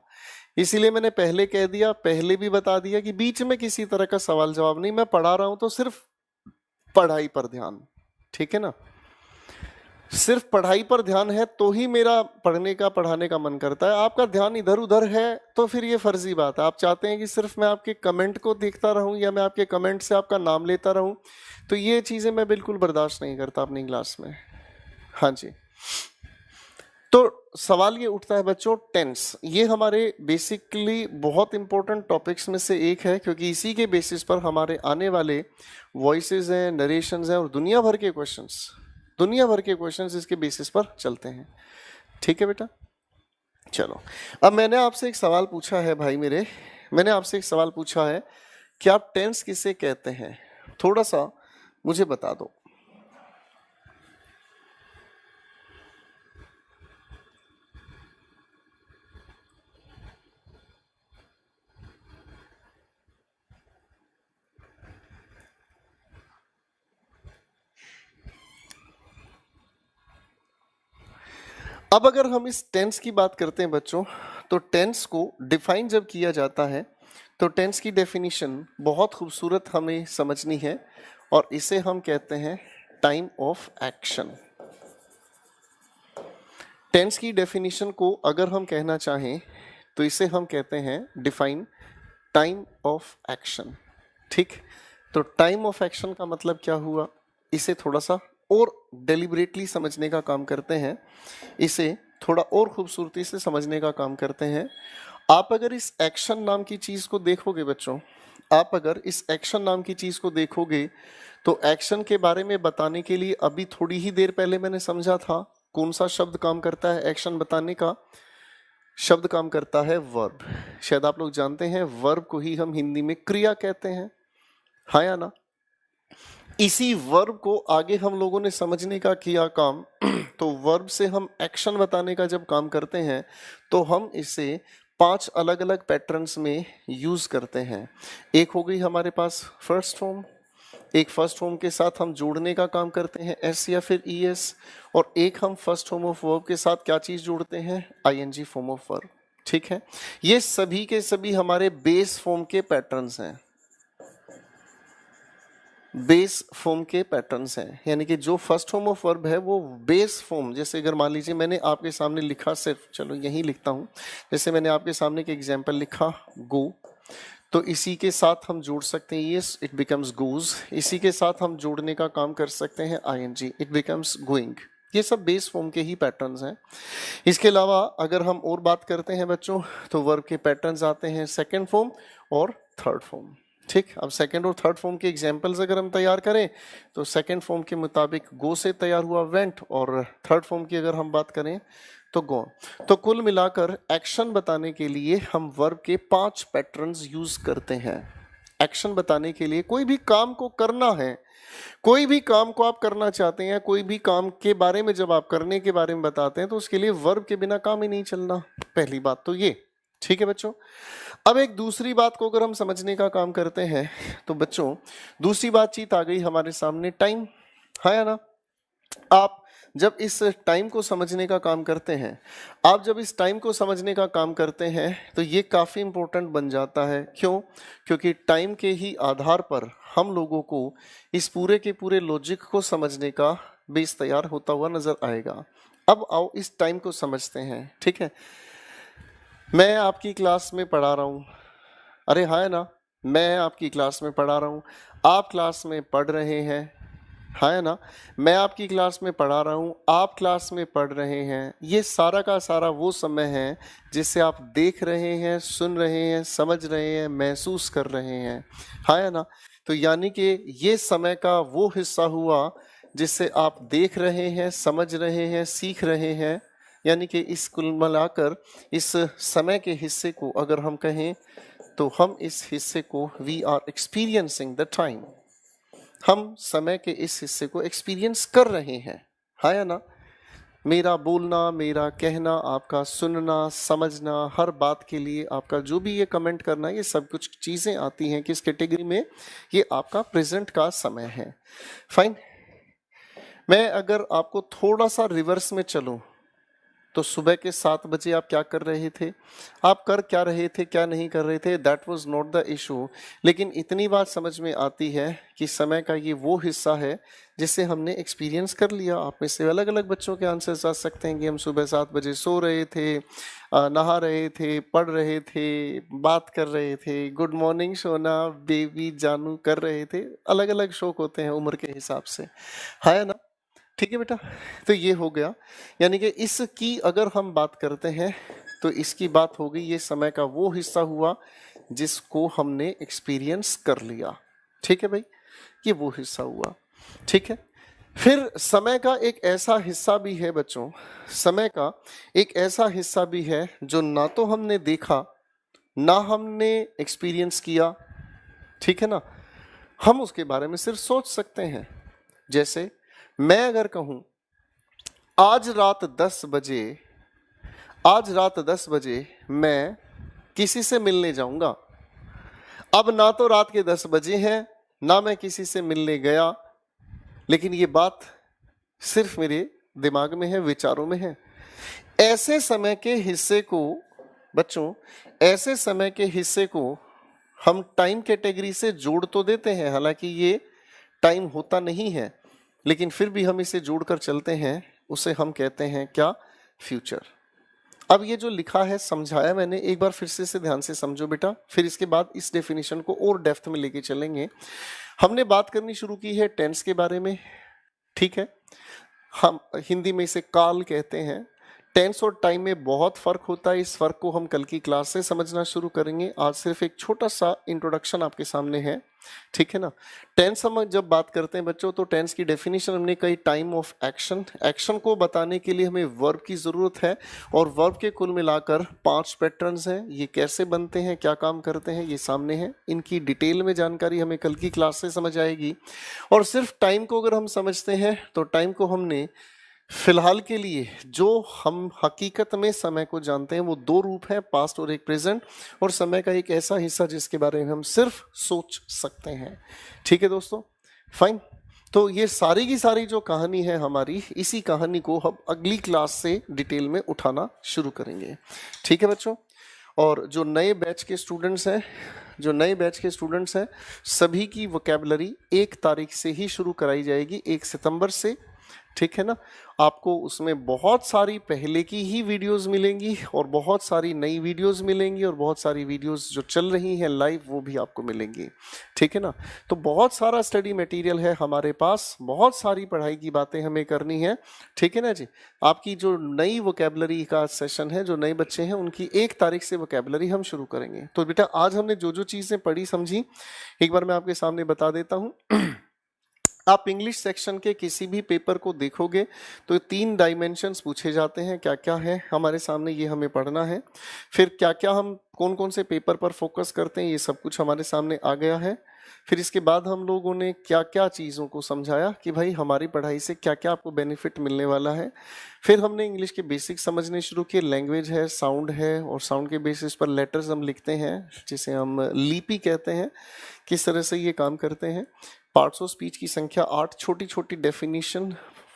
इसीलिए मैंने पहले कह दिया, पहले भी बता दिया कि बीच में किसी तरह का सवाल जवाब नहीं। मैं पढ़ा रहा हूं तो सिर्फ पढ़ाई पर ध्यान, ठीक है ना। सिर्फ पढ़ाई पर ध्यान है तो ही मेरा पढ़ाने का मन करता है। आपका ध्यान इधर उधर है तो फिर ये फर्जी बात है। आप चाहते हैं कि सिर्फ मैं आपके कमेंट को देखता रहूं या मैं आपके कमेंट से आपका नाम लेता रहूं, तो ये चीजें मैं बिल्कुल बर्दाश्त नहीं करता अपनी क्लास में। हाँ जी, तो सवाल ये उठता है बच्चों, टेंस। ये हमारे बेसिकली बहुत इंपॉर्टेंट टॉपिक्स में से एक है, क्योंकि इसी के बेसिस पर हमारे आने वाले वॉइसेस हैं, नरेशंस हैं और दुनिया भर के क्वेश्चंस इसके बेसिस पर चलते हैं। ठीक है बेटा, चलो। अब मैंने आपसे एक सवाल पूछा है भाई मेरे, मैंने आपसे एक सवाल पूछा है कि आप टेंस किसे कहते हैं, थोड़ा सा मुझे बता दो। अब अगर हम इस टेंस की बात करते हैं बच्चों, तो टेंस को डिफाइन जब किया जाता है तो टेंस की डेफिनेशन बहुत खूबसूरत हमें समझनी है, और इसे हम कहते हैं टाइम ऑफ एक्शन। टेंस की डेफिनेशन को अगर हम कहना चाहें तो इसे हम कहते हैं डिफाइन टाइम ऑफ एक्शन। ठीक, तो टाइम ऑफ एक्शन का मतलब क्या हुआ, इसे थोड़ा सा और डेलिबरेटली समझने का काम करते हैं, इसे थोड़ा और खूबसूरती से समझने का काम करते हैं। आप अगर इस एक्शन नाम की चीज को देखोगे बच्चों, आप अगर इस एक्शन नाम की चीज को देखोगे तो एक्शन के बारे में बताने के लिए अभी थोड़ी ही देर पहले मैंने समझा था कौन सा शब्द काम करता है एक्शन बताने का। शब्द काम करता है वर्ब। शायद आप लोग जानते हैं वर्ब को ही हम हिंदी में क्रिया कहते हैं, हाँ या ना। इसी वर्ब को आगे हम लोगों ने समझने का किया काम। तो वर्ब से हम एक्शन बताने का जब काम करते हैं तो हम इसे 5 अलग अलग पैटर्न्स में यूज करते हैं। एक हो गई हमारे पास फर्स्ट फॉर्म, एक फर्स्ट फॉर्म के साथ हम जोड़ने का काम करते हैं एस या फिर ई एस, और एक हम फर्स्ट फॉर्म ऑफ वर्ब के साथ क्या चीज जोड़ते हैं, आईएनजी फॉर्म ऑफ वर्ब। ठीक है, ये सभी के सभी हमारे बेस फॉर्म के पैटर्न्स हैं, बेस फॉर्म के पैटर्न्स हैं। यानी कि जो फर्स्ट फॉर्म ऑफ वर्ब है वो बेस फॉर्म, जैसे अगर मान लीजिए मैंने आपके सामने लिखा, सिर्फ चलो यही लिखता हूं, जैसे मैंने आपके सामने एक एग्जांपल लिखा गो, तो इसी के साथ हम जोड़ सकते हैं यस, इट बिकम्स गोज। इसी के साथ हम जोड़ने का काम कर सकते हैं आईएनजी, इट बिकम्स गोइंग। ये सब बेस फॉर्म के ही पैटर्न्स हैं। इसके अलावा अगर हम और बात करते हैं बच्चों, तो वर्ब के पैटर्न्स आते हैं सेकेंड फॉर्म और थर्ड फॉर्म। ठीक, अब सेकंड और थर्ड फॉर्म के एग्जांपल्स अगर हम तैयार करें तो सेकंड फॉर्म के मुताबिक गो से तैयार हुआ वेंट, और थर्ड फॉर्म की अगर हम बात करें तो गो। तो कुल मिलाकर एक्शन बताने के लिए हम वर्ब के 5 पैटर्न्स यूज करते हैं। एक्शन बताने के लिए कोई भी काम को करना है, कोई भी काम को आप करना चाहते हैं, कोई भी काम के बारे में जब आप करने के बारे में बताते हैं तो उसके लिए वर्ब के बिना काम ही नहीं चलना। पहली बात तो ये, ठीक है बच्चों। अब एक दूसरी बात को अगर हम समझने का काम करते हैं तो बच्चों दूसरी बातचीत आ गई हमारे सामने, टाइम, हाँ या ना। आप जब इस टाइम को समझने का काम करते हैं, आप जब इस टाइम को समझने का काम करते हैं तो ये काफ़ी इंपॉर्टेंट बन जाता है। क्यों? क्योंकि टाइम के ही आधार पर हम लोगों को इस पूरे के पूरे लॉजिक को समझने का बेस तैयार होता हुआ नजर आएगा। अब आओ इस टाइम को समझते हैं। ठीक है, मैं आपकी क्लास में पढ़ा रहा हूँ, अरे हाँ है ना, मैं आपकी क्लास में पढ़ा रहा हूँ, आप क्लास में पढ़ रहे हैं, हाँ है ना, मैं आपकी क्लास में पढ़ा रहा हूँ, आप क्लास में पढ़ रहे हैं। ये सारा का सारा वो समय है जिसे आप देख रहे हैं, सुन रहे हैं, समझ रहे हैं, महसूस कर रहे हैं, हाँ है ना। तो यानी कि ये समय का वो हिस्सा हुआ जिससे आप देख रहे हैं, समझ रहे हैं, सीख रहे हैं। यानी कि इस कुल मिलाकर इस समय के हिस्से को अगर हम कहें तो हम इस हिस्से को we are experiencing the time, हम समय के इस हिस्से को एक्सपीरियंस कर रहे हैं, हाँ या ना। मेरा बोलना, मेरा कहना, आपका सुनना, समझना, हर बात के लिए आपका जो भी ये कमेंट करना, ये सब कुछ चीज़ें आती हैं किस कैटेगरी में, ये आपका प्रेजेंट का समय है। फाइन। मैं अगर आपको थोड़ा सा रिवर्स में चलूं तो सुबह के 7 बजे आप क्या कर रहे थे, आप कर क्या रहे थे, क्या नहीं कर रहे थे, that was not the issue. लेकिन इतनी बात समझ में आती है कि समय का ये वो हिस्सा है जिसे हमने एक्सपीरियंस कर लिया। आप में से अलग अलग बच्चों के आंसर्स आ सकते हैं कि हम सुबह 7 बजे सो रहे थे, नहा रहे थे, पढ़ रहे थे, बात कर रहे थे, गुड मॉर्निंग सोना, बेबी जानू कर रहे थे। अलग अलग शौक होते हैं उम्र के हिसाब से, है ना। ठीक है बेटा, तो ये हो गया। यानी कि इसकी अगर हम बात करते हैं तो इसकी बात हो गई, ये समय का वो हिस्सा हुआ जिसको हमने एक्सपीरियंस कर लिया। ठीक है भाई, ये वो हिस्सा हुआ। ठीक है, फिर समय का एक ऐसा हिस्सा भी है बच्चों, समय का एक ऐसा हिस्सा भी है जो ना तो हमने देखा ना हमने एक्सपीरियंस किया। ठीक है ना, हम उसके बारे में सिर्फ सोच सकते हैं। जैसे मैं अगर कहूं आज रात 10 बजे, आज रात 10 बजे मैं किसी से मिलने जाऊंगा। अब ना तो रात के 10 बजे हैं, ना मैं किसी से मिलने गया, लेकिन ये बात सिर्फ मेरे दिमाग में है, विचारों में है। ऐसे समय के हिस्से को बच्चों, ऐसे समय के हिस्से को हम टाइम कैटेगरी से जोड़ तो देते हैं, हालांकि ये टाइम होता नहीं है, लेकिन फिर भी हम इसे जोड़कर चलते हैं। उसे हम कहते हैं क्या, फ्यूचर। अब ये जो लिखा है, समझाया मैंने, एक बार फिर से ध्यान से समझो बेटा, फिर इसके बाद इस डेफिनेशन को और डेप्थ में लेके चलेंगे। हमने बात करनी शुरू की है टेंस के बारे में। ठीक है, हम हिंदी में इसे काल कहते हैं। टेंस और टाइम में बहुत फर्क होता है, इस फर्क को हम कल की क्लास से समझना शुरू करेंगे। आज सिर्फ एक छोटा सा इंट्रोडक्शन आपके सामने है। ठीक है ना, टेंस हम जब बात करते हैं बच्चों, तो टेंस की डेफिनेशन हमने कही, टाइम ऑफ एक्शन। एक्शन को बताने के लिए हमें वर्ब की जरूरत है, और वर्ब के कुल मिलाकर 5 पैटर्न्स हैं। ये कैसे बनते हैं, क्या काम करते हैं, ये सामने है। इनकी डिटेल में जानकारी हमें कल की क्लास से समझ आएगी। और सिर्फ टाइम को अगर हम समझते हैं तो टाइम को हमने फिलहाल के लिए, जो हम हकीकत में समय को जानते हैं, वो 2 रूप है, पास्ट और एक प्रेजेंट। और समय का एक ऐसा हिस्सा जिसके बारे में हम सिर्फ सोच सकते हैं। ठीक है दोस्तों, फाइन। तो ये सारी की सारी जो कहानी है हमारी, इसी कहानी को हम अगली क्लास से डिटेल में उठाना शुरू करेंगे। ठीक है बच्चों, और जो नए बैच के स्टूडेंट्स हैं, जो नए बैच के स्टूडेंट्स हैं, सभी की वोकैबुलरी 1 तारीख से ही शुरू कराई जाएगी, 1 सितंबर से। ठीक है ना, आपको उसमें बहुत सारी पहले की ही वीडियोस मिलेंगी, और बहुत सारी नई वीडियोस मिलेंगी, और बहुत सारी वीडियोस जो चल रही हैं लाइव वो भी आपको मिलेंगी। ठीक है ना, तो बहुत सारा स्टडी मटेरियल है हमारे पास, बहुत सारी पढ़ाई की बातें हमें करनी है। ठीक है ना जी, आपकी जो नई वोकैबुलरी का सेशन है, जो नए बच्चे हैं उनकी 1 तारीख से वोकैबुलरी हम शुरू करेंगे। तो बेटा आज हमने जो जो चीज़ें पढ़ी समझी, एक बार मैं आपके सामने बता देता हूँ। आप इंग्लिश सेक्शन के किसी भी पेपर को देखोगे तो 3 डायमेंशंस पूछे जाते हैं, क्या क्या है हमारे सामने, ये हमें पढ़ना है। फिर क्या क्या हम कौन कौन से पेपर पर फोकस करते हैं, ये सब कुछ हमारे सामने आ गया है। फिर इसके बाद हम लोगों ने क्या क्या चीज़ों को समझाया कि भाई हमारी पढ़ाई से क्या क्या आपको बेनिफिट मिलने वाला है। फिर हमने इंग्लिश के बेसिक समझने शुरू किए, लैंग्वेज है, साउंड है, और साउंड के बेसिस पर लेटर्स हम लिखते हैं, जिसे हम लिपि कहते हैं, किस तरह से ये काम करते हैं। पार्ट्स ऑफ स्पीच की संख्या 8, छोटी छोटी डेफिनेशन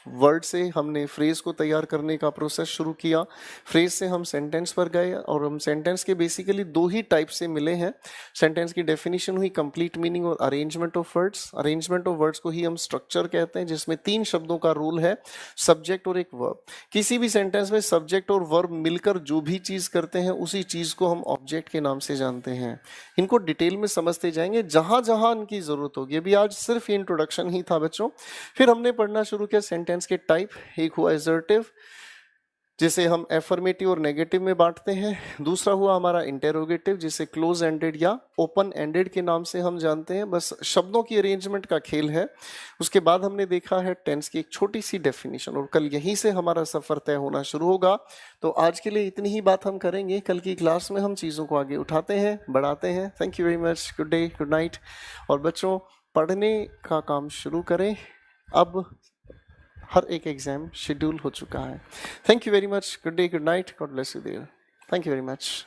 वर्ड से हमने फ्रेज को तैयार करने का प्रोसेस शुरू किया। फ्रेज से हम सेंटेंस पर गए, और हम सेंटेंस के बेसिकली 2 ही टाइप से मिले हैं। सेंटेंस की डेफिनेशन हुई कंप्लीट मीनिंग और arrangement of words. Arrangement of words को ही हम स्ट्रक्चर कहते हैं, जिसमें 3 शब्दों का रूल है, सब्जेक्ट और एक वर्ब। किसी भी सेंटेंस में सब्जेक्ट और वर्ब मिलकर जो भी चीज़ करते हैं, उसी चीज़ को हम ऑब्जेक्ट के नाम से जानते हैं। इनको डिटेल में समझते जाएंगे जहां जहां इनकी जरूरत होगी। अभी आज सिर्फ इंट्रोडक्शन ही था बच्चों। फिर हमने पढ़ना शुरू किया सेंटेंस के टाइप। एक हुआ एसर्टिव, जिसे हम एफर्मेटिव और नेगेटिव में बांटते हैं। दूसरा हुआ हमारा इंटेरोगेटिव, जिसे क्लोज एंडेड या ओपन एंडेड के नाम से हम जानते हैं। बस शब्दों की अरेंजमेंट का खेल है। उसके बाद हमने देखा है टेंस की एक छोटी सी डेफिनेशन, और कल यहीं से हमारा सफर तय होना शुरू होगा। तो आज के लिए इतनी ही बात हम करेंगे। कल की क्लास में हम चीज़ों को आगे उठाते हैं, बढ़ाते हैं। Thank you very much. Good day, good night. और बच्चों, पढ़ने का काम शुरू करें। अब हर एक एग्जाम शेड्यूल हो चुका है। Thank you very much. Good day, good night. God bless you there. Thank you very much.